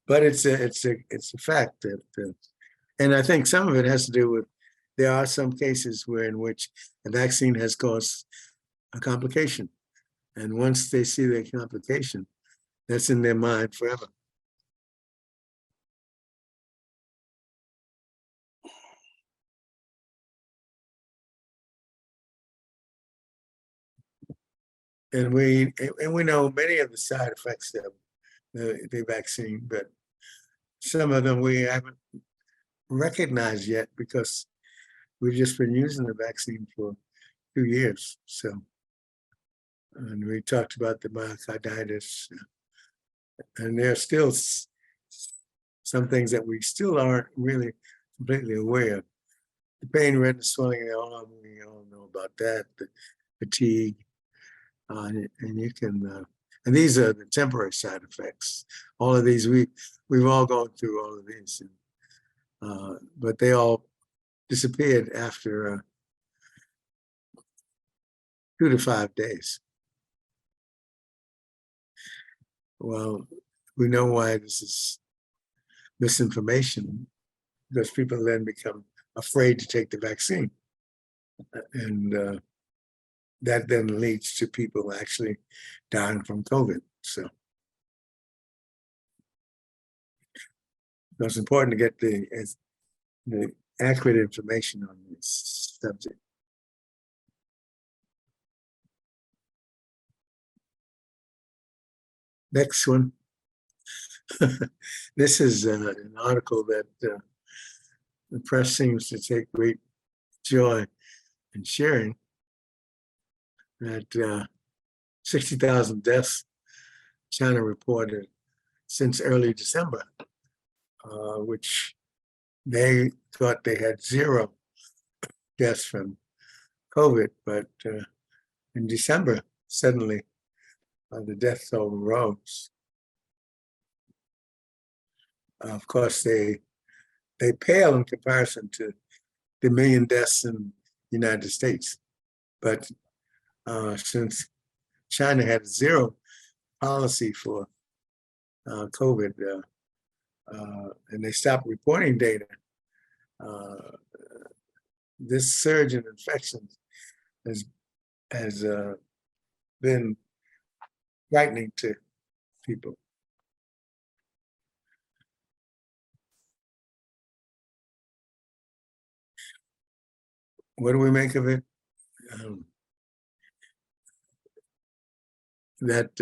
But it's a fact that, and I think some of it has to do with there are some cases in which a vaccine has caused a complication, and once they see the complication, that's in their mind forever. And we know many of the side effects of the vaccine, but some of them we haven't recognized yet because we've just been using the vaccine for 2 years. So, and we talked about the myocarditis, and there are still some things that we still aren't really completely aware of. The pain, redness, swelling in the arm, we all know about that. The fatigue, and you can, and these are the temporary side effects. All of these, we've all gone through all of these, but they all disappeared after 2 to 5 days. Well, we know why this is misinformation, because people then become afraid to take the vaccine. And that then leads to people actually dying from COVID. So it's important to get the accurate information on this subject. Next one. This is an article that the press seems to take great joy in sharing, that 60,000 deaths China reported since early December, which they thought they had 0 deaths from COVID, but in December, suddenly the death toll rose. Of course, they pale in comparison to the 1 million deaths in the United States. But since China had 0 policy for COVID, and they stopped reporting data, this surge in infections has been frightening to people. What do we make of it? That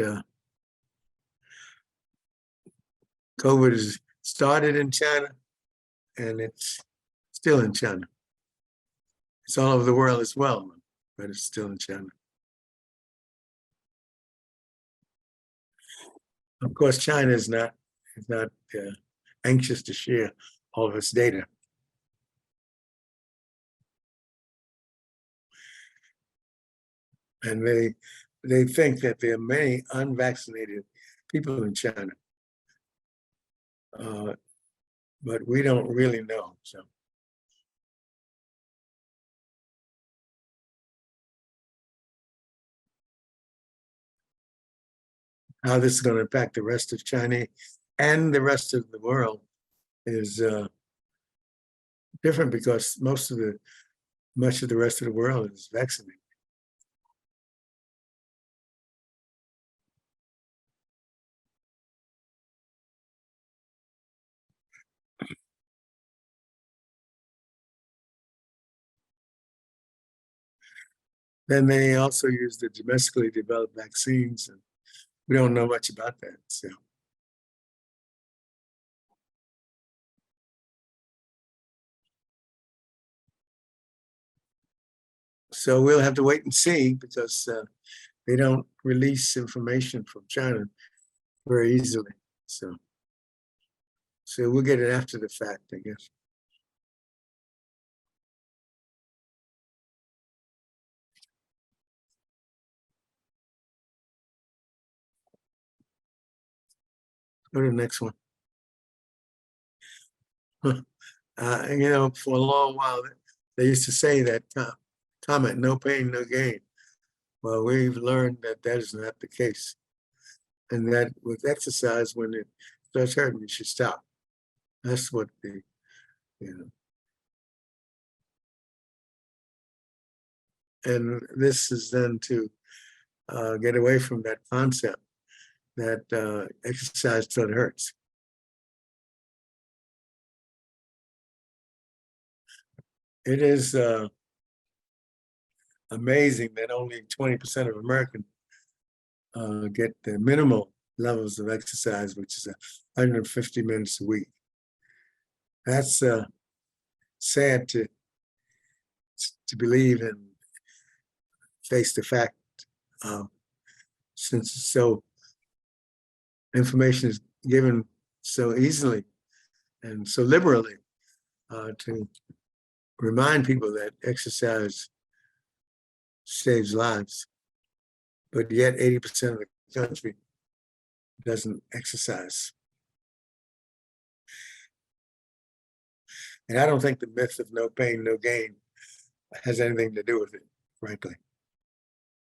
COVID has started in China and it's still in China. It's all over the world as well, but it's still in China. Of course, China is not anxious to share all of its data. And they think that there are many unvaccinated people in China, but we don't really know. So how this is going to impact the rest of China and the rest of the world is different, because much of the rest of the world is vaccinated. Then they also use the domestically developed vaccines, and we don't know much about that. So we'll have to wait and see because they don't release information from China very easily. So we'll get it after the fact, I guess. Go to the next one. For a long while, they used to say that comment, no pain, no gain. Well, we've learned that that is not the case. And that with exercise, when it starts hurting, you should stop. That's what and this is then to get away from that concept that exercise till it hurts. It is amazing that only 20% of Americans get the minimal levels of exercise, which is 150 minutes a week. That's sad to believe and face the fact, since so information is given so easily and so liberally to remind people that exercise saves lives, but yet 80% of the country doesn't exercise. And I don't think the myth of no pain, no gain has anything to do with it, frankly.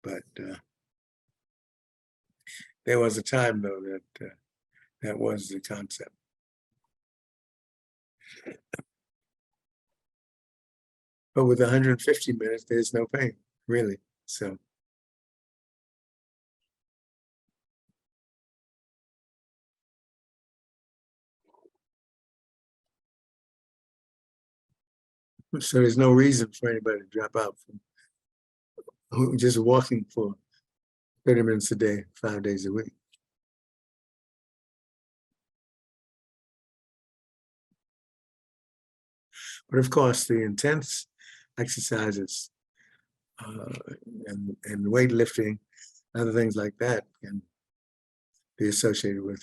But there was a time, though, that that was the concept. But with 150 minutes, there's no pain, really. So there's no reason for anybody to drop out from just walking for 30 minutes a day, 5 days a week. But of course, the intense exercises and weightlifting, other things like that can be associated with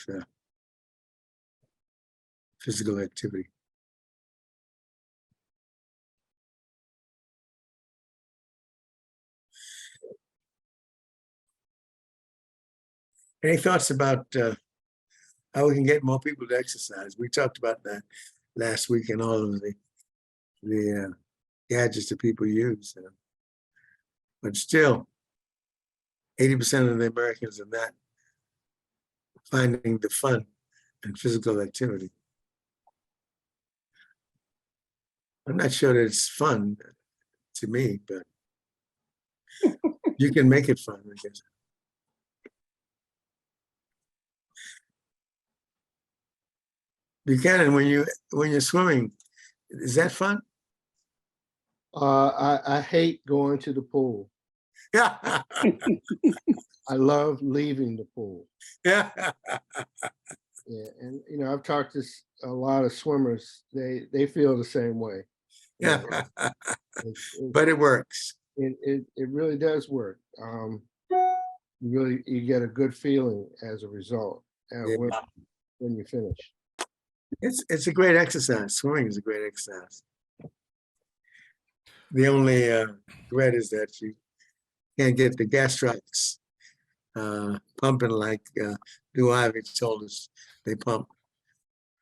physical activity. Any thoughts about how we can get more people to exercise? We talked about that last week and all of the gadgets that people use. But still, 80% of the Americans are not finding the fun in physical activity. I'm not sure that it's fun to me, but you can make it fun, I guess. Buchanan, when you're swimming, is that fun? I hate going to the pool. Yeah. I love leaving the pool. Yeah. Yeah, and I've talked to a lot of swimmers. They feel the same way. Yeah. But it works. It really does work. You get a good feeling as a result when you finish. It's a great exercise. Swimming is a great exercise. The only threat is that you can't get the gastrocs pumping like New Ivy told us they pump.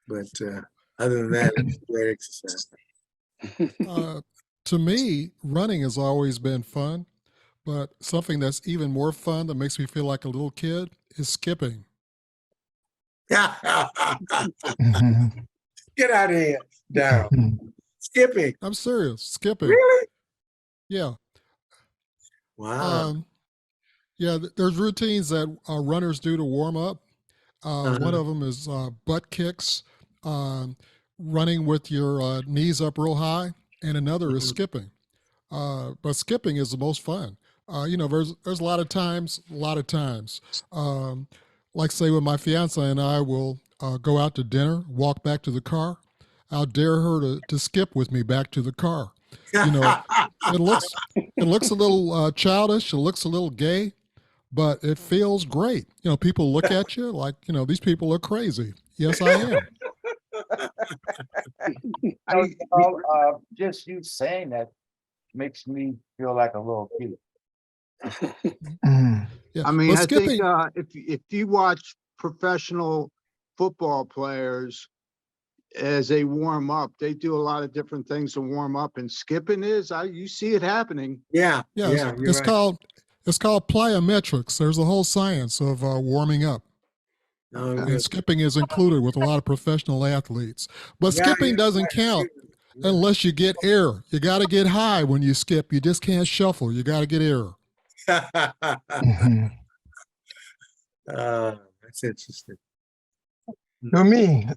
But other than that, it's a great exercise. To me, running has always been fun, but something that's even more fun that makes me feel like a little kid is skipping. Get out of here, Darryl. Skipping. I'm serious, skipping. Really? Yeah. Wow. Yeah, there's routines that runners do to warm up. One of them is butt kicks, running with your knees up real high, and another is skipping. But skipping is the most fun. There's a lot of times, like say with my fiance and I will go out to dinner, walk back to the car. I'll dare her to skip with me back to the car. You know, it looks it looks a little childish. It looks a little gay, but it feels great. You know, people look at you like, you know, these people are crazy. Yes, I am. Just you saying that makes me feel like a little kid. Yeah. I mean, Well, I think, skipping. if you watch professional football players as they warm up, they do a lot of different things to warm up, and skipping you see it happening. Yeah, Yeah, yeah, you're it's right. called plyometrics. There's a whole science of warming up, Oh, Okay. and good. skipping is included with a lot of professional athletes. But Yeah, skipping doesn't count unless you get air. You got to get high when you skip. You just can't shuffle. You got to get air. That's interesting. To me,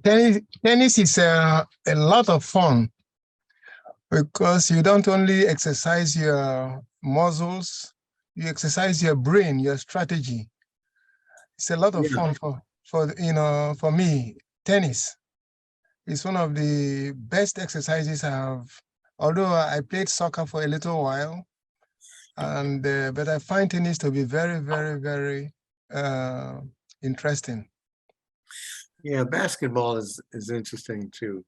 tennis is a lot of fun because you don't only exercise your muscles, you exercise your brain, your strategy. It's a lot of Yeah. fun for me. Tennis is one of the best exercises I have. Although I played soccer for a little while, and but I find tennis to be very, very, very interesting. Yeah, basketball is interesting too.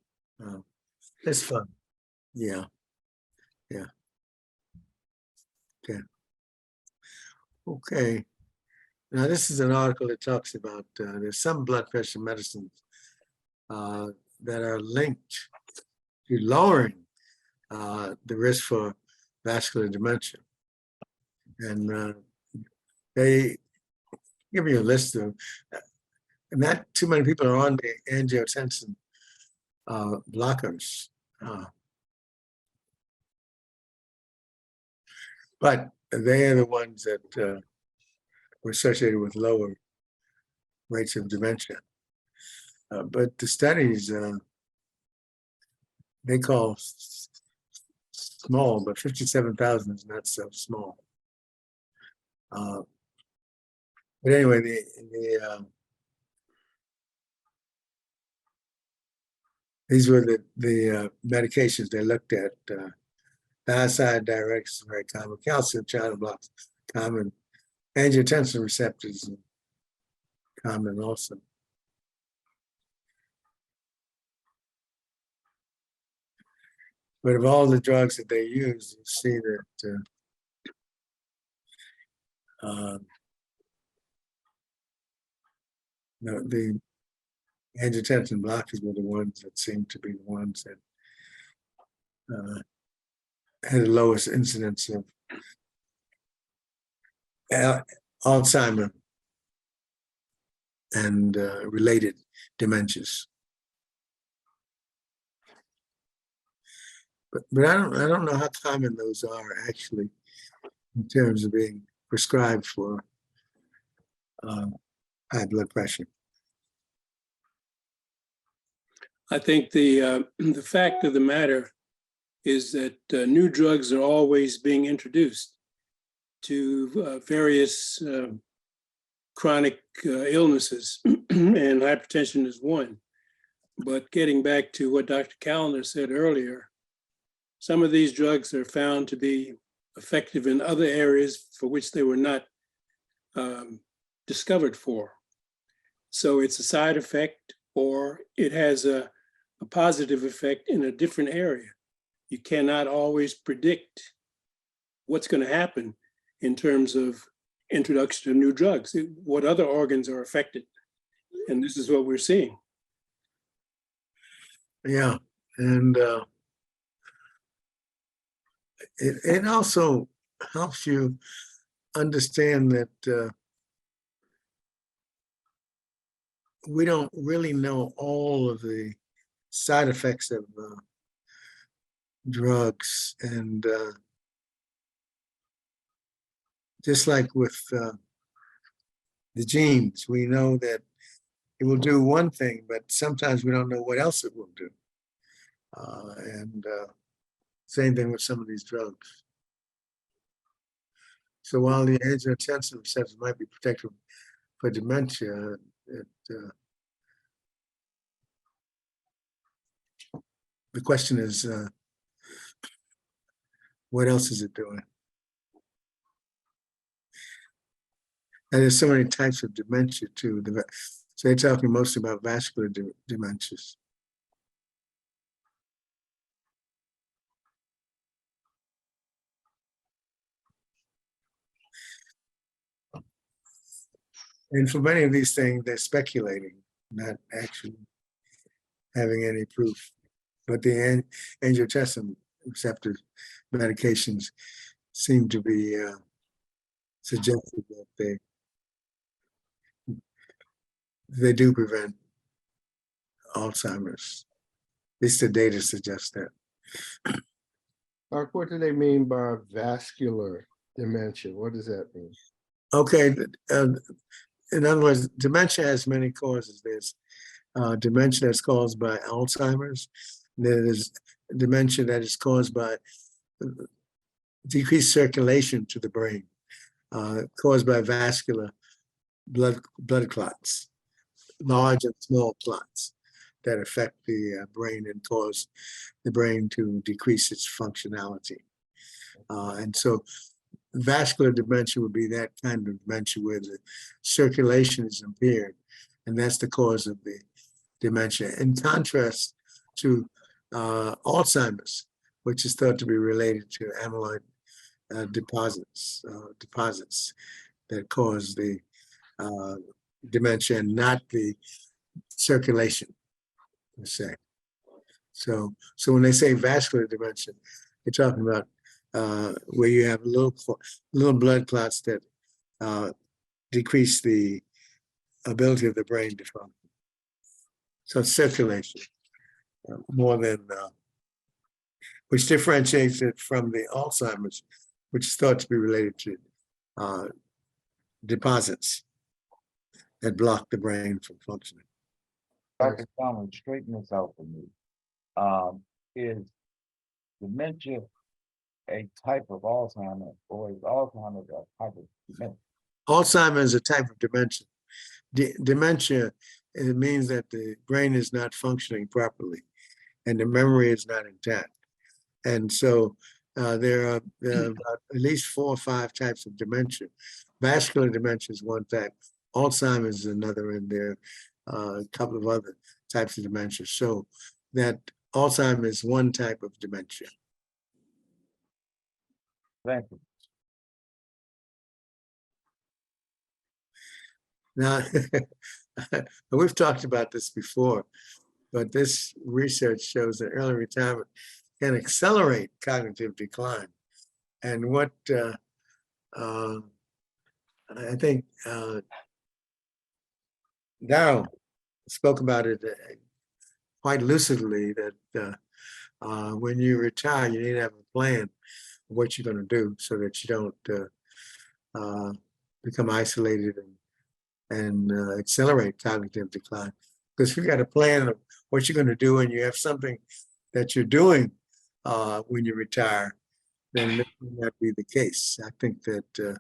It's fun. Yeah, yeah. Okay. Okay. Now this is an article that talks about there's some blood pressure medicines that are linked to lowering the risk for vascular dementia, and they give you a list of. Not too many people are on the angiotensin blockers. But they are the ones that were associated with lower rates of dementia. But the studies, they call small, but 57,000 is not so small. But anyway, these were the medications they looked at. Thiazide diuretics is very common, calcium channel blocks common, angiotensin receptors common also. But of all the drugs that they use, you see that the angiotensin blockers were the ones that seemed to be the ones that had the lowest incidence of Alzheimer and related dementias. But I don't know how common those are actually in terms of being prescribed for high blood pressure. I think the fact of the matter is that new drugs are always being introduced to various chronic illnesses, and hypertension is one. But getting back to what Dr. Callender said earlier, some of these drugs are found to be effective in other areas for which they were not discovered for. So it's a side effect, or it has a positive effect in a different area. You cannot always predict what's going to happen in terms of introduction of new drugs, what other organs are affected. And this is what we're seeing. Yeah, and it also helps you understand that we don't really know all of the side effects of drugs, and just like with the genes, we know that it will do one thing, but sometimes we don't know what else it will do. And same thing with some of these drugs. So while the angiotensin receptors might be protective for dementia, the question is What else is it doing? And there's so many types of dementia too. So they're talking mostly about vascular dementias. And for many of these things, they're speculating, not actually having any proof. But the angiotensin receptor medications seem to be suggested that they do prevent Alzheimer's. At least the data suggests that. Mark, what do they mean by vascular dementia? What does that mean? Okay, in other words, dementia has many causes. There's dementia that's caused by Alzheimer's. There's dementia that is caused by decreased circulation to the brain, caused by vascular blood clots, large and small clots that affect the brain and cause the brain to decrease its functionality. And so vascular dementia would be that kind of dementia where the circulation is impaired, and that's the cause of the dementia. In contrast to Alzheimer's, which is thought to be related to amyloid deposits that cause the dementia and not the circulation, per se. So when they say vascular dementia, they're talking about where you have little blood clots that decrease the ability of the brain to function. So it's circulation more than, which differentiates it from the Alzheimer's, which is thought to be related to deposits that block the brain from functioning. Dr. Thomas, straighten this out for me. Is dementia a type of Alzheimer, or is Alzheimer's a type of dementia? Alzheimer's is a type of dementia. Dementia, it means that the brain is not functioning properly and the memory is not intact. And so there are about at least 4 or 5 types of dementia. Vascular dementia is one type. Alzheimer's is another, and there are a couple of other types of dementia. So that Alzheimer's is one type of dementia. Thank you. Now, we've talked about this before, but this research shows that early retirement can accelerate cognitive decline. And what I think Darryl spoke about it quite lucidly, that when you retire, you need to have a plan of what you're going to do so that you don't become isolated and accelerate cognitive decline. Because if you've got a plan of what you're going to do and you have something that you're doing when you retire, then that may not be the case. I think that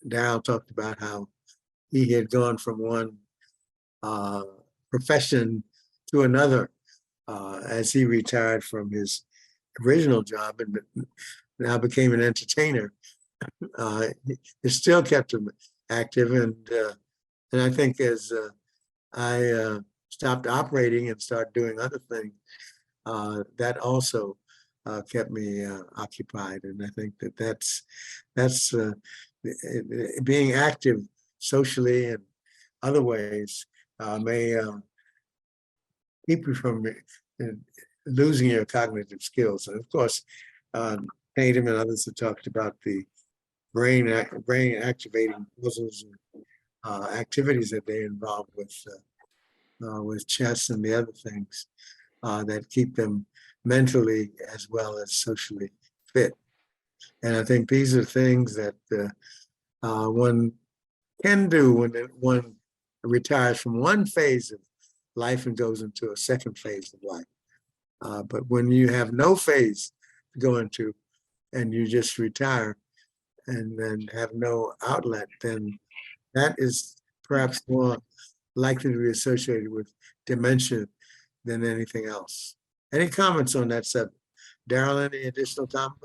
Darryl talked about how he had gone from one profession to another as he retired from his original job and now became an entertainer. It still kept him active, and I think as I stopped operating and started doing other things, that also kept me occupied. And I think that that's being active socially and other ways may keep you from losing your cognitive skills. And of course, Tatum and others have talked about the brain activating muscles and activities that they involve with chess and the other things that keep them mentally as well as socially fit. And I think these are things that one can do when one retires from one phase of life and goes into a second phase of life. But when you have no phase to go into and you just retire and then have no outlet, then that is perhaps more likely to be associated with dementia than anything else. Any comments on that subject? Darryl, any additional comment?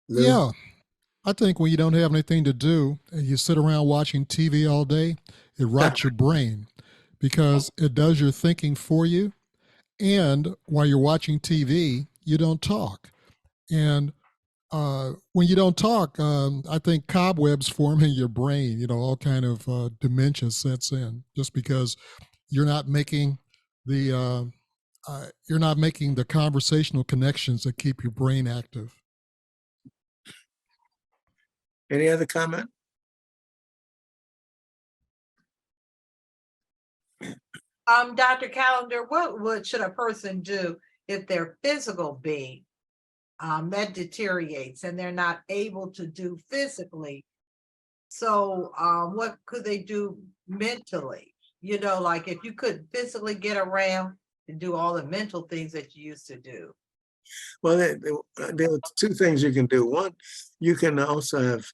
Lou? Yeah, I think when you don't have anything to do and you sit around watching TV all day, it rots your brain because it does your thinking for you. And while you're watching TV, you don't talk. And when you don't talk, I think cobwebs form in your brain. All kind of dementia sets in just because you're not making the conversational connections that keep your brain active. Any other comment? Dr. Callender, what should a person do if their physical being that deteriorates and they're not able to do physically? So what could they do mentally? Like if you couldn't physically get around and do all the mental things that you used to do. Well, there are two things you can do. One, you can also have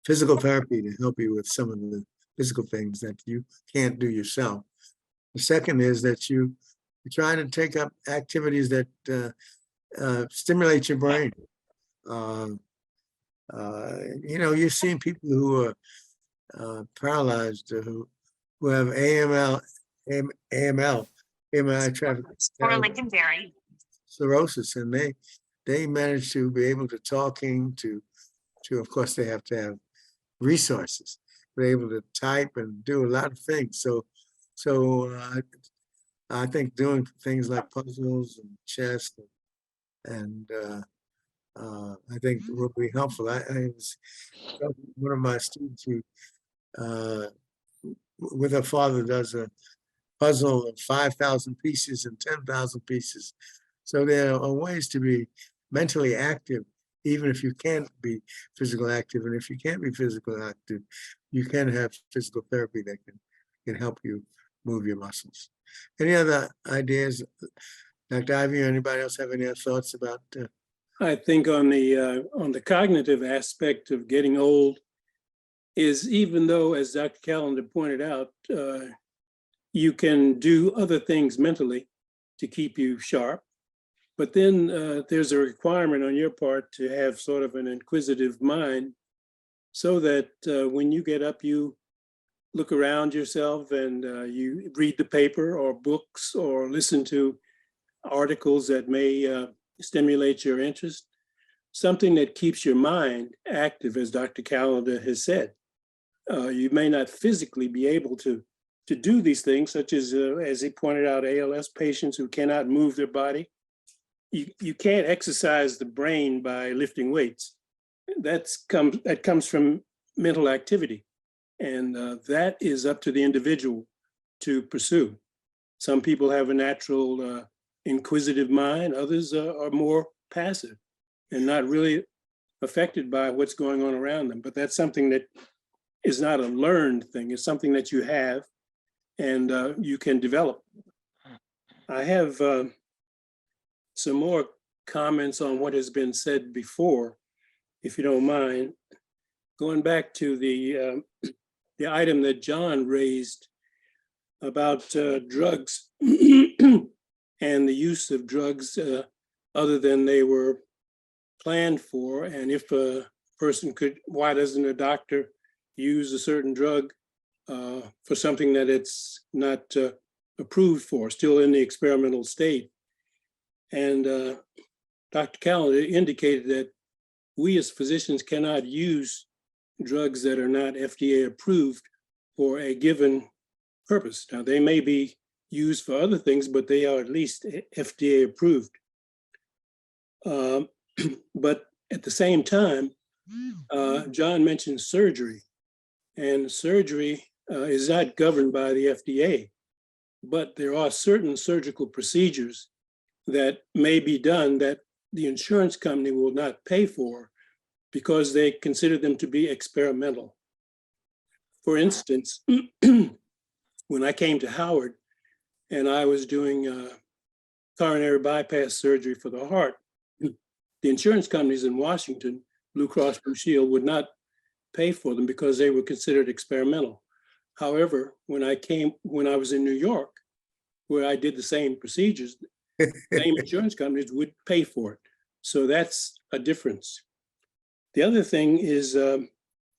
physical therapy to help you with some of the physical things that you can't do yourself. The second is that you try to take up activities that stimulate your brain. You've seen people who are paralyzed, who have AML, MI traffic sclerosis, and they manage to be able to talking to of course they have to have resources. They're able to type and do a lot of things. So I think doing things like puzzles and chess and I think will be helpful. I was one of my students who with her father does a puzzle of 5,000 pieces and 10,000 pieces. So there are ways to be mentally active, even if you can't be physical active. And if you can't be physical active, you can have physical therapy that can help you move your muscles. Any other ideas, Dr. Ivy, or anybody else have any other thoughts about? I think on the cognitive aspect of getting old is, even though, as Dr. Callender pointed out, you can do other things mentally to keep you sharp, but then there's a requirement on your part to have sort of an inquisitive mind so that when you get up, you look around yourself and you read the paper or books or listen to articles that may stimulate your interest, something that keeps your mind active, as Dr. Callender has said. You may not physically be able to do these things, such as he pointed out, ALS patients who cannot move their body. You can't exercise the brain by lifting weights. That comes from mental activity. And that is up to the individual to pursue. Some people have a natural inquisitive mind, others are more passive and not really affected by what's going on around them. But that's something that is not a learned thing. It's something that you have and you can develop. I have some more comments on what has been said before, if you don't mind. Going back to the item that John raised about drugs and the use of drugs other than they were planned for, and if a person could, why doesn't a doctor use a certain drug for something that it's not approved for, still in the experimental state? And Dr. Callender indicated that we as physicians cannot use drugs that are not FDA approved for a given purpose. Now, they may be used for other things, but they are at least FDA approved. But at the same time, John mentioned surgery, and surgery is not governed by the FDA, but there are certain surgical procedures that may be done that the insurance company will not pay for because they consider them to be experimental. For instance, when I came to Howard and I was doing coronary bypass surgery for the heart, the insurance companies in Washington, Blue Cross Blue Shield, would not pay for them because they were considered experimental. However, when I was in New York, where I did the same procedures, same insurance companies would pay for it. So that's a difference. The other thing is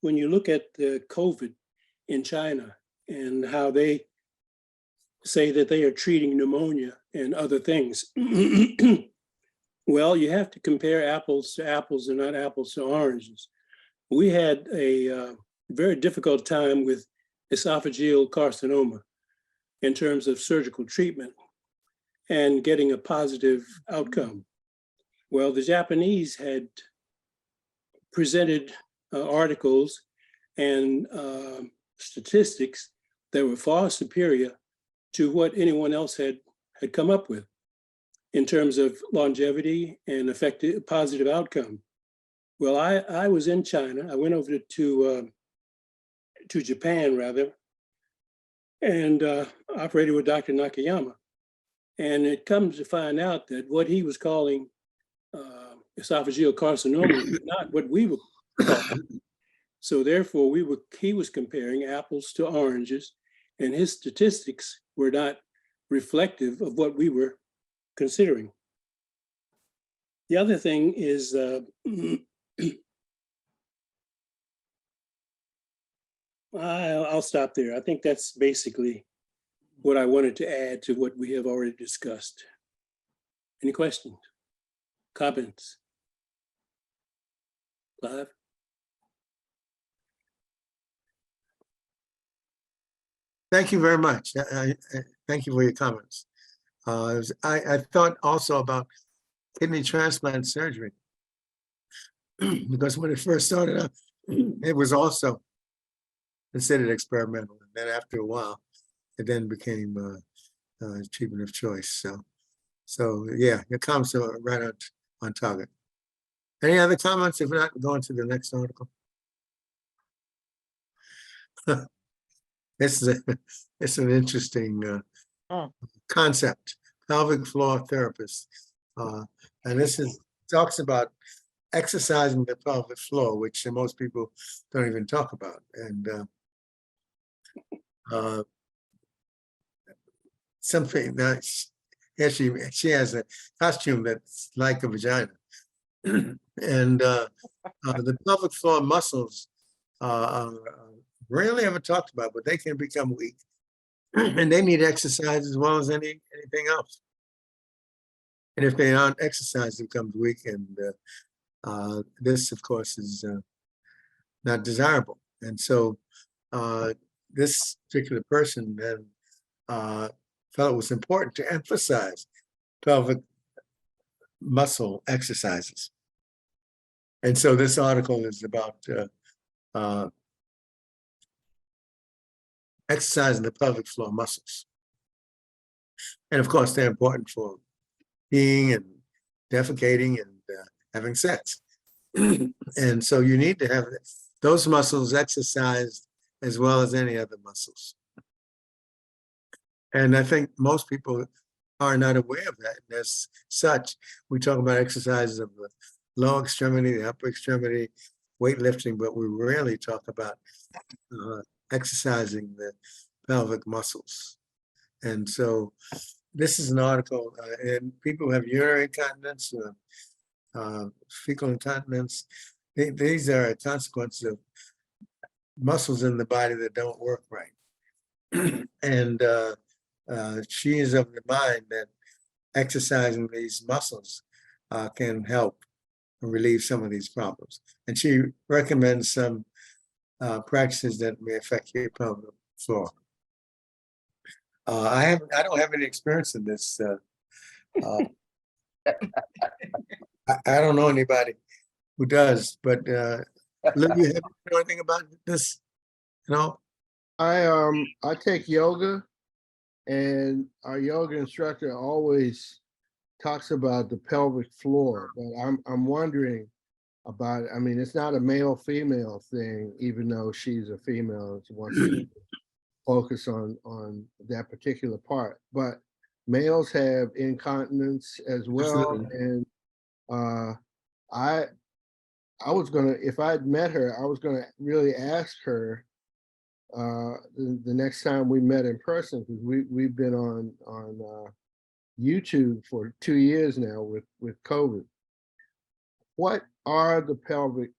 when you look at the COVID in China and how they say that they are treating pneumonia and other things. Well, you have to compare apples to apples and not apples to oranges. We had a very difficult time with esophageal carcinoma in terms of surgical treatment and getting a positive outcome. Well, the Japanese had presented articles and statistics that were far superior to what anyone else had come up with in terms of longevity and effective positive outcome. Well, I was in China. I went over to Japan rather, and operated with Dr. Nakayama. And it comes to find out that what he was calling esophageal carcinoma is not what we were calling. So therefore, he was comparing apples to oranges, and his statistics were not reflective of what we were considering. The other thing is I'll stop there. I think that's basically what I wanted to add to what we have already discussed. Any questions, comments? Clive? Thank you very much. Thank you for your comments. I thought also about kidney transplant surgery because when it first started out, it was also considered experimental. And then after a while, it then became treatment of choice. So yeah, your comments are right on target. Any other comments? If not, go on to the next article. It's an interesting concept, pelvic floor therapist. And this talks about exercising the pelvic floor, which most people don't even talk about. And something that she has a costume that's like a vagina. And the pelvic floor muscles are rarely ever talked about, but they can become weak. And they need exercise as well as anything else. And if they aren't exercised, it becomes weak. And this, of course, is not desirable. And so this particular person then felt it was important to emphasize pelvic muscle exercises. And so this article is about exercising the pelvic floor muscles. And of course, they're important for peeing and defecating and having sex. And so you need to have those muscles exercised as well as any other muscles. And I think most people are not aware of that. And as such, we talk about exercises of the lower extremity, the upper extremity, weightlifting, but we rarely talk about exercising the pelvic muscles. And so this is an article, and people who have urinary incontinence, fecal incontinence. These are consequences of muscles in the body that don't work right. And she is of the mind that exercising these muscles can help relieve some of these problems. And she recommends some practices that may affect your pelvic floor. I don't have any experience in this. I don't know anybody who does, but Lou, you have anything about this? No. I take yoga, and our yoga instructor always talks about the pelvic floor, but I'm wondering about, I mean, it's not a male-female thing, even though she's a female, she wants to focus on that particular part. But males have incontinence as well. Absolutely. And I was gonna, if I'd met her, I was gonna really ask her the next time we met in person, because we've been on YouTube for 2 years now with COVID. what are the pelvic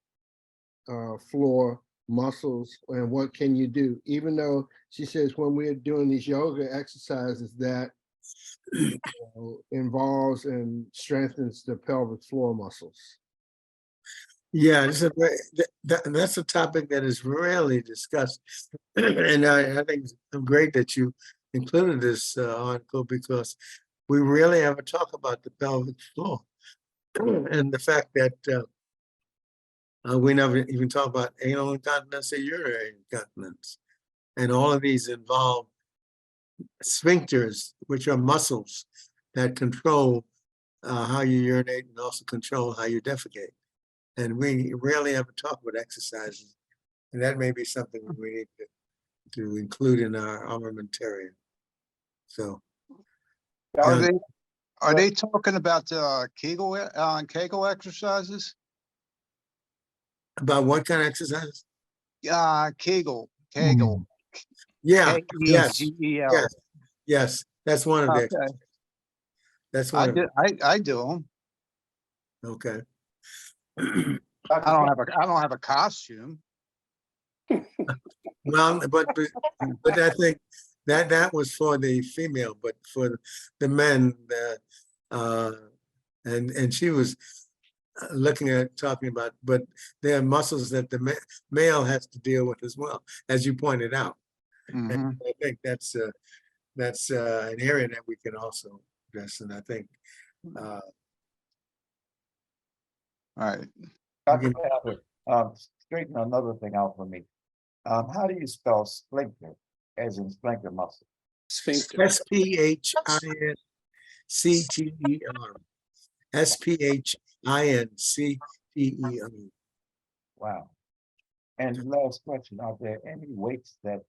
floor muscles and what can you do? Even though she says when we're doing these yoga exercises that involves and strengthens the pelvic floor muscles. Yeah, that's a topic that is rarely discussed. And I think it's great that you included this article because we rarely ever talk about the pelvic floor and the fact that we never even talk about anal incontinence or urinary incontinence. And all of these involve sphincters, which are muscles that control how you urinate and also control how you defecate. And we rarely ever talk about exercises. And that may be something we need to include in our armamentarium. So. Are they talking about Kegel exercises? About what kind of exercises? Kegel. Yeah, yes, K-E-G-E-L. yes. That's one of the. Okay. That's one of them. I do them. Okay. I don't have a costume. Well, but I think that was for the female, but for the men, and she was talking about, but there are muscles that the male has to deal with as well, as you pointed out. And I think that's an area that we can also address, and I think. All right. Dr. Callender, straighten another thing out for me. How do you spell sphincter, as in sphincter muscle? Sphincter. SPHINCTER. SPHINCTER. Wow. And last question, are there any weights that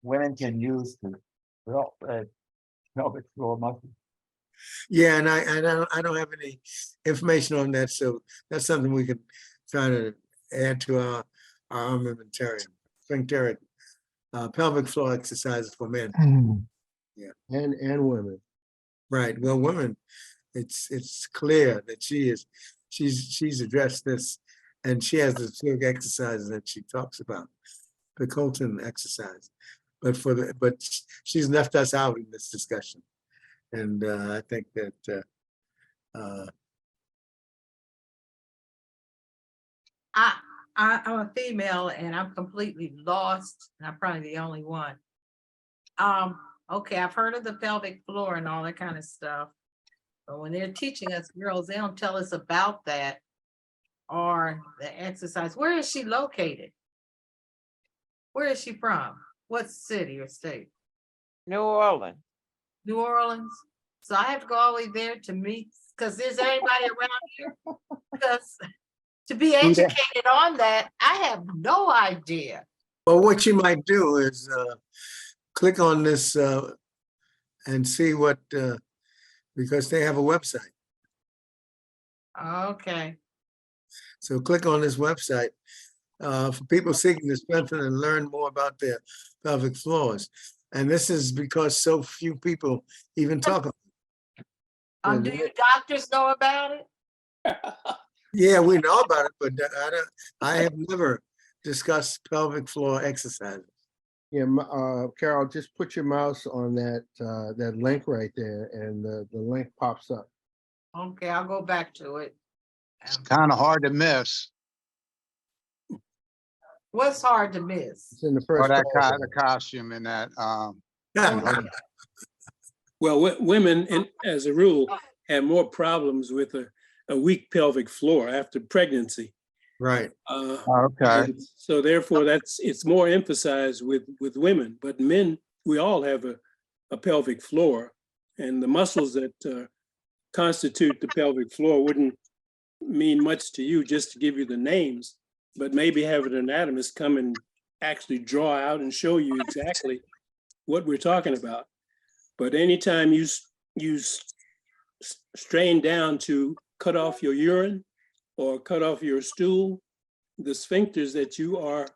women can use to develop pelvic floor muscle? Yeah, and I don't have any information on that, so that's something we can try to add to our armamentarium. Sphincteric pelvic floor exercises for men. Yeah, and women. Right. Well, women, it's clear that she's addressed this, and she has the two exercises that she talks about, the Colton exercise, but she's left us out in this discussion. And I think that I'm a female and I'm completely lost, and I'm probably the only one. Okay, I've heard of the pelvic floor and all that kind of stuff, but when they're teaching us girls, they don't tell us about that or the exercise. Where is she located? Where is she from? What city or state? New Orleans. New Orleans. So I have to go all the way there to meet, because there's anybody around here? Because to be educated on that, I have no idea. well, what you might do is click on this and see what, because they have a website. Okay. So click on this website for people seeking to strengthen and learn more about their pelvic floors. And this is because so few people even talk about it. Do you doctors know about it? Yeah, we know about it, but I have never discussed pelvic floor exercises. Yeah, Carol, just put your mouse on that link right there, and the link pops up. Okay, I'll go back to it. It's kind of hard to miss. What's hard to miss? It's in the Or first. that paragraph. the costume in that. Well, women, as a rule, have more problems with a weak pelvic floor after pregnancy. Right. Okay. So therefore, it's more emphasized with women, but men, we all have a pelvic floor, and the muscles that constitute the pelvic floor wouldn't mean much to you just to give you the names, but maybe have an anatomist come and actually draw out and show you exactly what we're talking about. But anytime you strain down to cut off your urine or cut off your stool, the sphincters that you are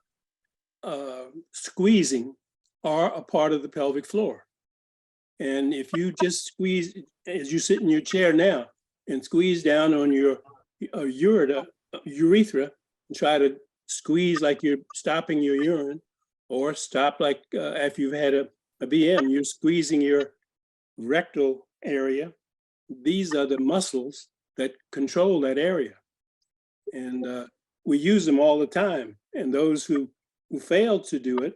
squeezing are a part of the pelvic floor. And if you just squeeze, as you sit in your chair now, and squeeze down on your urethra, and try to squeeze like you're stopping your urine, or stop like if you've had a BM, you're squeezing your rectal area. These are the muscles that control that area. And we use them all the time. And those who fail to do it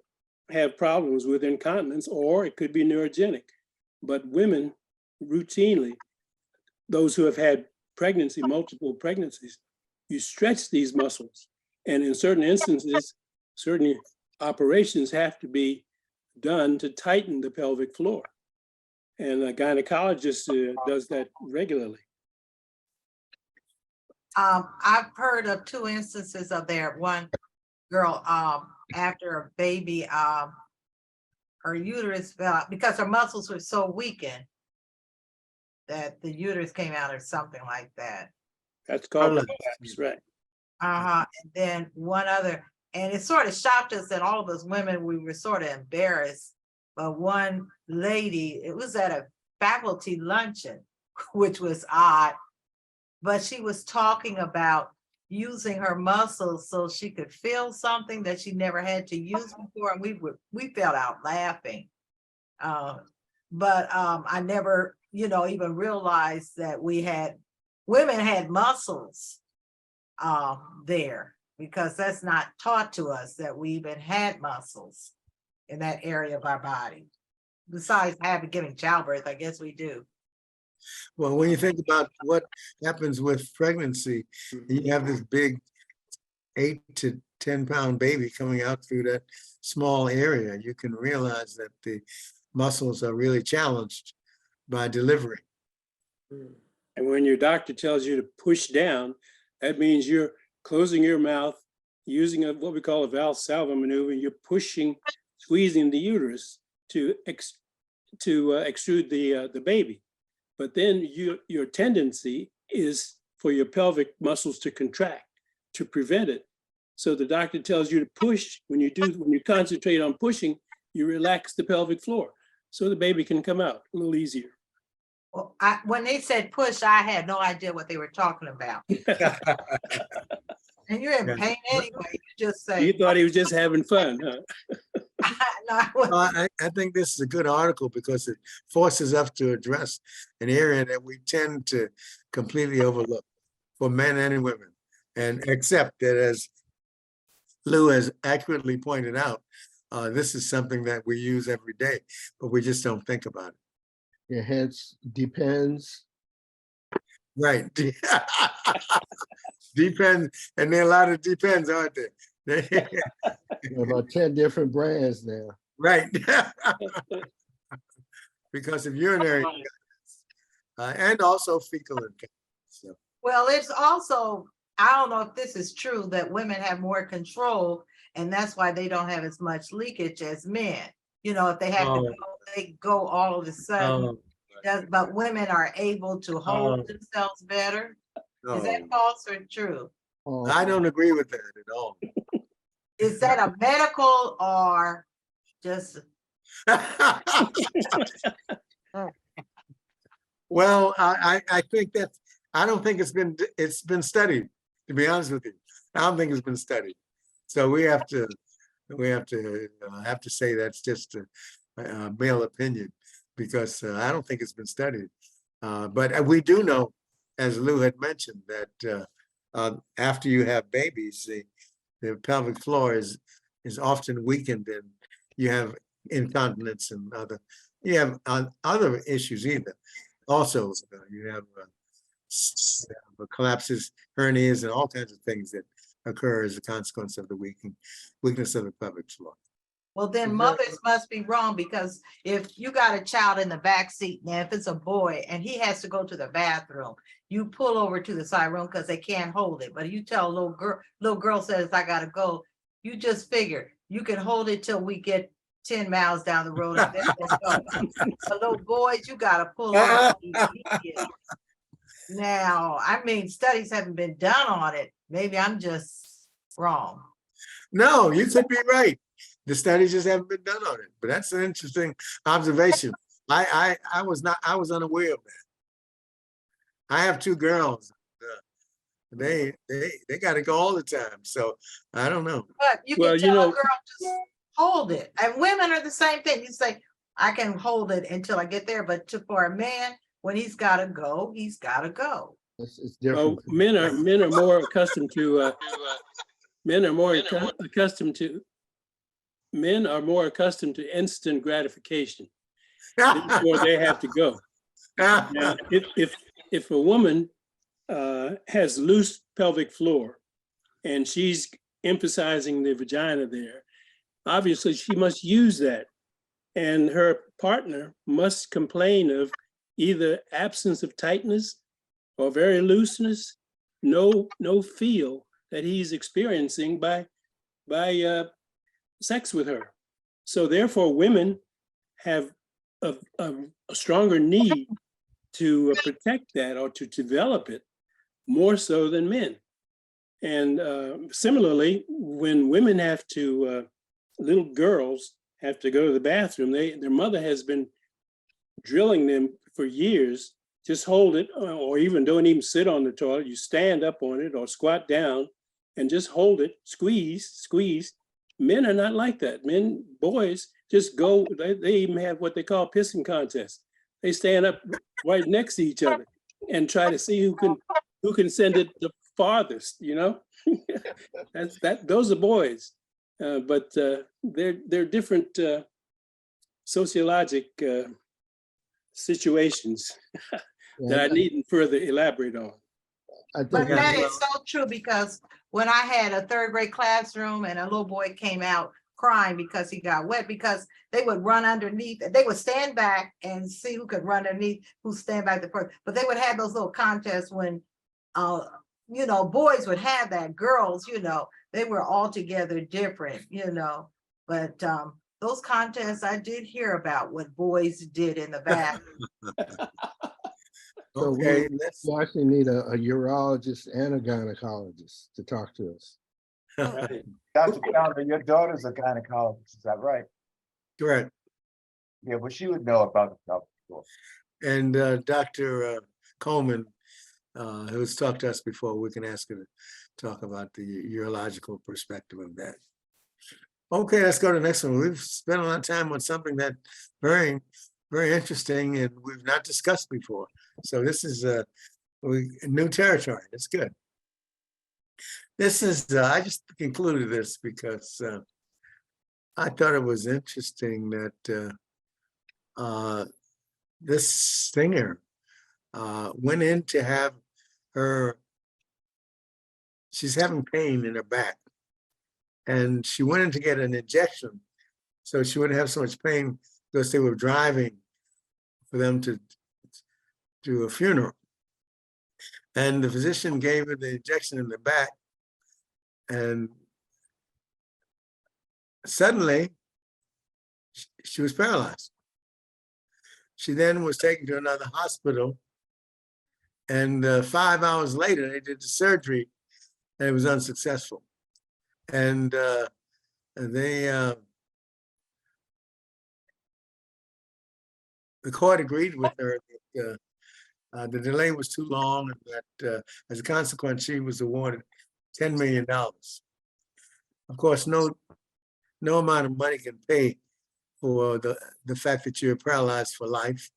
have problems with incontinence, or it could be neurogenic. But women routinely, those who have had pregnancy, multiple pregnancies, you stretch these muscles. And in certain instances, certain operations have to be done to tighten the pelvic floor. And a gynecologist does that regularly. I've heard of 2 instances of that. One girl, after a baby, her uterus fell out because her muscles were so weakened that the uterus came out or something like that. That's called prolapse, right? And then one other, and it sort of shocked us that all of us women, we were sort of embarrassed. But one lady, it was at a faculty luncheon, which was odd, but she was talking about using her muscles so she could feel something that she never had to use before, and we fell out laughing. But I never, even realized that women had muscles there, because that's not taught to us that we even had muscles in that area of our body. Besides giving childbirth, I guess we do. Well, when you think about what happens with pregnancy, you have this big 8 to 10 pound baby coming out through that small area. You can realize that the muscles are really challenged by delivery. And when your doctor tells you to push down, that means you're closing your mouth, using what we call a Valsalva maneuver. You're pushing, squeezing the uterus to extrude the baby. But then your tendency is for your pelvic muscles to contract to prevent it. So the doctor tells you to push. When you concentrate on pushing, you relax the pelvic floor so the baby can come out a little easier. Well, when they said push, I had no idea what they were talking about. And you're in pain anyway. You just say. You thought he was just having fun, huh? I think this is a good article because it forces us to address an area that we tend to completely overlook for men and women. And accept that, as Lou has accurately pointed out, this is something that we use every day, but we just don't think about it. Yeah, hence depends. Right. Depends, and there are a lot of depends, aren't there? About 10 different brands now. Right. Because of urinary and also fecal incontinence. So. Well, it's also, I don't know if this is true, that women have more control, and that's why they don't have as much leakage as men. If they have to go, they go all of a sudden. But women are able to hold themselves better. Is that false or true? I don't agree with that at all. Is that a medical or just? Well, I think that I don't think it's been studied, to be honest with you. I don't think it's been studied. So we have to say that's just a male opinion, because I don't think it's been studied. But we do know, as Lou had mentioned, that after you have babies, the pelvic floor is often weakened, and you have incontinence and other issues either. Also, you have collapses, hernias, and all kinds of things that occur as a consequence of the weakness of the pelvic floor. Well, then mothers must be wrong, because if you got a child in the back seat, now if it's a boy and he has to go to the bathroom, you pull over to the side room because they can't hold it. But if you tell a little girl says, I gotta go, you just figure you can hold it till we get 10 miles down the road. And then let's go. So little boys, you gotta pull over. Now, I mean, studies haven't been done on it. Maybe I'm just wrong. No, you could be right. The studies just haven't been done on it, but that's an interesting observation. I was unaware of that. I have 2 girls. They got to go all the time. So I don't know. But you Well, can you tell a know, girl just hold it. And women are the same thing. You say, I can hold it until I get there. But for a man, when he's gotta go, he's gotta go. It's well, different. men are more accustomed to men are more accustomed to men are more accustomed to instant gratification. Therefore, they have to go. Now, if a woman has loose pelvic floor and she's emphasizing the vagina there, obviously she must use that. And her partner must complain of either absence of tightness or very looseness, no feel that he's experiencing by sex with her. So therefore, women have a stronger need to protect that or to develop it more so than men. And similarly, when women have to, little girls have to go to the bathroom, their mother has been drilling them for years. Just hold it, or even don't even sit on the toilet. You stand up on it or squat down and just hold it, squeeze, squeeze. Men are not like that. Boys just go, they even have what they call pissing contests. They stand up right next to each other and try to see who can send it the farthest, you know? Those are boys. But they're different sociologic situations that I needn't further elaborate on. But that is so true, because when I had a third grade classroom and a little boy came out crying because he got wet, because they would run underneath, they would stand back and see who could run underneath, who stand back the first. But they would have those little contests when, you know, boys would have that, girls, you know, they were altogether different, you know. But those contests, I did hear about what boys did in the back. So Okay, we actually need a urologist and a gynecologist to talk to us. Dr. Callender, your daughter's a gynecologist, is that right? correct. Yeah, but she would know about the pelvic floor. And Dr. Coleman, who's talked to us before, we can ask her to talk about the urological perspective of that. Okay, let's go to the next one. We've spent a lot of time on something that very, very interesting and we've not discussed before. So this is new territory. That's good. This is, I just included this because I thought it was interesting that this singer went in to have she's having pain in her back. And she went in to get an injection so she wouldn't have so much pain, because they were driving for them to do a funeral. And the physician gave her the injection in the back, and suddenly she was paralyzed. She then was taken to another hospital, and 5 hours later they did the surgery and it was unsuccessful. And the court agreed with her that the delay was too long, and that as a consequence, she was awarded $10 million. Of course, no amount of money can pay for the fact that you're paralyzed for life,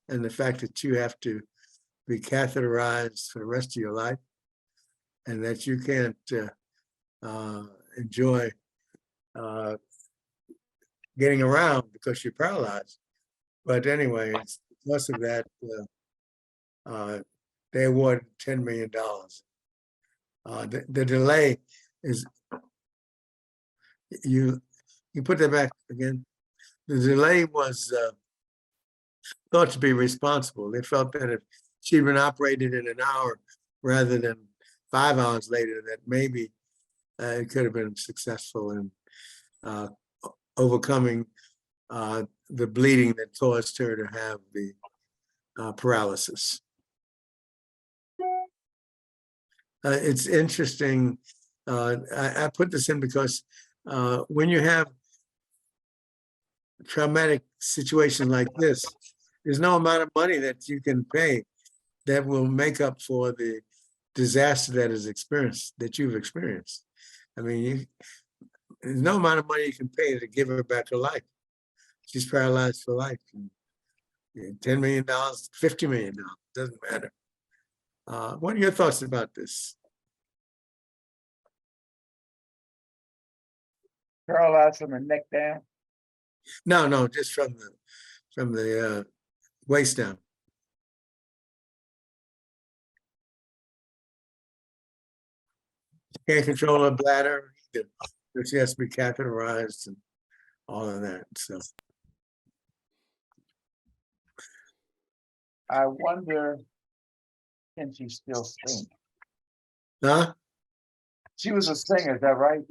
and the fact that you have to be catheterized for the rest of your life, and that you can't enjoy getting around because you're paralyzed. But anyway, it's because of that, they awarded $10 million. The delay is, you put that back again. The delay was thought to be responsible. They felt that if she'd been operated in an hour rather than 5 hours later, that maybe it could have been successful in overcoming the bleeding that caused her to have the paralysis. It's interesting. I put this in because when you have traumatic situation like this, there's no amount of money that you can pay that will make up for the disaster that you've experienced. I mean, there's no amount of money you can pay to give her back her life. She's paralyzed for life. And, $10 million, $50 million, doesn't matter. What are your thoughts about this? Paralyzed from the neck down. No, just from the waist down. Can't control her bladder either. So she has to be catheterized and all of that. So I wonder, can she still sing? huh? She was a singer, is that right?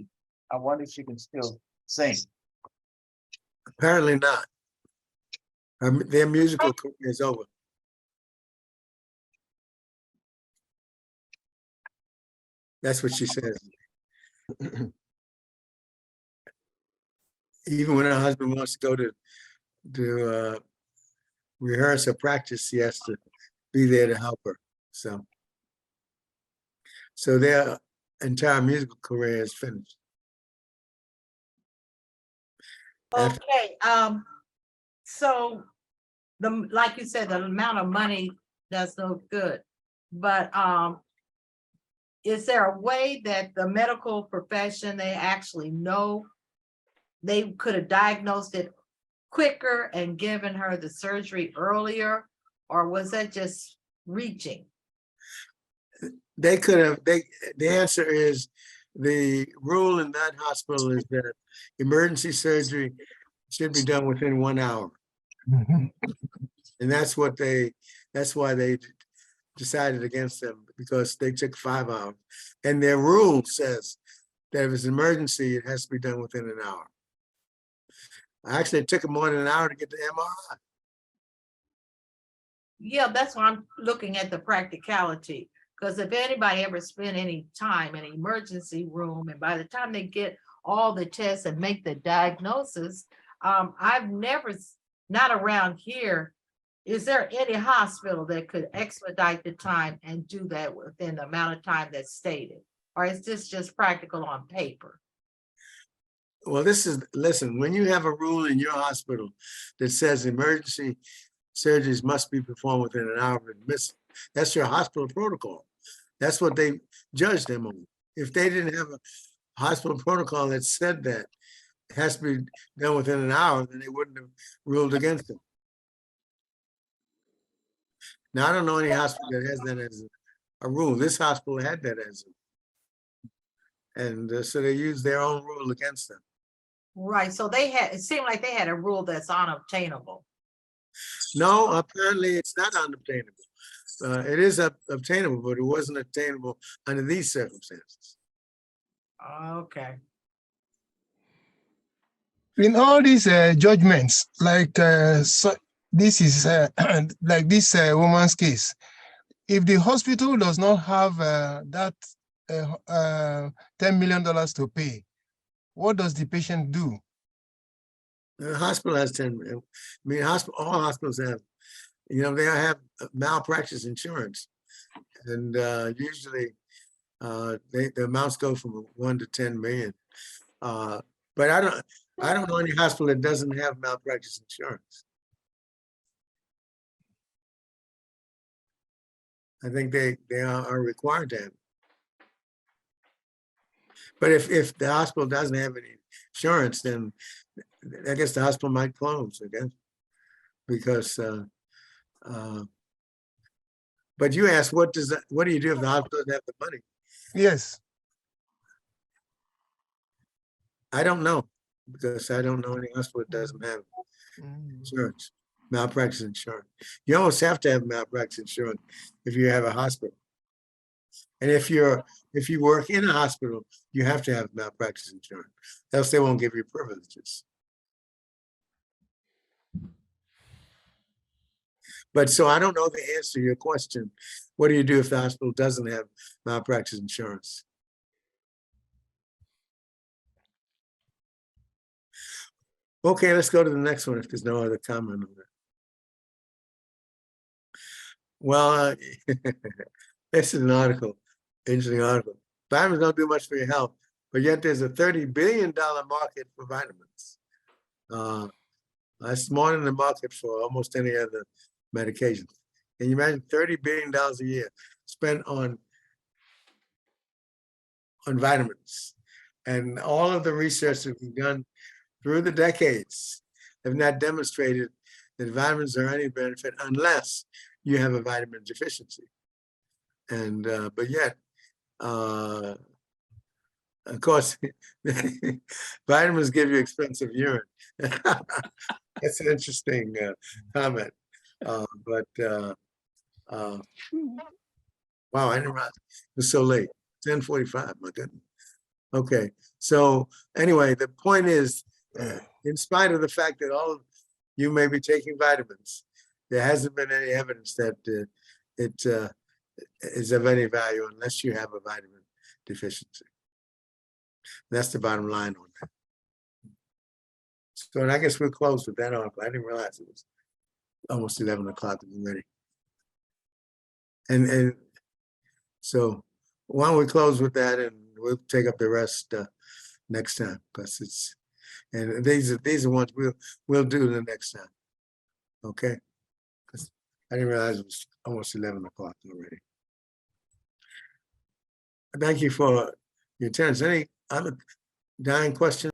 I wonder if she can still sing. Apparently not. Their musical career is over. That's what she says. Even when her husband wants to go to rehearse or practice, he has to be there to help her. So their entire musical career is finished. After- Okay, so like you said, the amount of money does no good. But is there a way that the medical profession, they actually know they could have diagnosed it quicker and given her the surgery earlier? Or was that just reaching? They could have, the answer is, the rule in that hospital is that emergency surgery should be done within 1 hour. And that's why they decided against them, because they took 5 hours. And their rule says that if it's an emergency, it has to be done within an hour. Actually, it took them more than an hour to get the MRI. Yeah, that's why I'm looking at the practicality. Because if anybody ever spent any time in an emergency room, and by the time they get all the tests and make the diagnosis, I've never, not around here, is there any hospital that could expedite the time and do that within the amount of time that's stated? Or is this just practical on paper? Well, listen, when you have a rule in your hospital that says emergency surgeries must be performed within an hour of admission, that's your hospital protocol. That's what they judged them on. If they didn't have a hospital protocol that said that it has to be done within an hour, then they wouldn't have ruled against them. Now, I don't know any hospital that has that as a rule. This hospital had that as and so they used their own rule against them. Right, so it seemed like they had a rule that's unobtainable. No, apparently it's not unobtainable. It is obtainable, but it wasn't obtainable under these circumstances. Okay. In all these judgments, like this is like this woman's case, if the hospital does not have that $10 million to pay, what does the patient do? The hospital has 10. I mean, all hospitals have, they have malpractice insurance, and usually the amounts go from 1 to 10 million. But I don't know any hospital that doesn't have malpractice insurance. I think they are required to have it. But if the hospital doesn't have any insurance, then I guess the hospital might close, I guess, because. But you asked, what do you do if the hospital doesn't have the money? Yes. I don't know, because I don't know any hospital that doesn't have insurance, malpractice insurance. You almost have to have malpractice insurance if you have a hospital. And if you work in a hospital, you have to have malpractice insurance, else they won't give you privileges. But so I don't know the answer to your question. What do you do if the hospital doesn't have malpractice insurance? Okay, let's go to the next one if there's no other comment on that. Well, this is an article Interesting article. Vitamins don't do much for your health, but yet there's a $30 billion market for vitamins. That's more than the market for almost any other medication. Can you imagine $30 billion a year spent on vitamins? And all of the research that we've done through the decades have not demonstrated that vitamins are any benefit unless you have a vitamin deficiency. And but yet, of course, vitamins give you expensive urine. That's an interesting comment. Wow, I didn't realize it was so late. 10:45, my goodness. Okay, so anyway, the point is, in spite of the fact that all of you may be taking vitamins, there hasn't been any evidence that it is of any value unless you have a vitamin deficiency. That's the bottom line on that. So, and I guess we'll close with that article. I didn't realize it was almost 11 o'clock already. And so why don't we close with that, and we'll take up the rest next time, because it's, and these are ones we'll do the next time. Okay, because I didn't realize it was almost 11 o'clock already. Thank you for your attendance. Any other dying questions?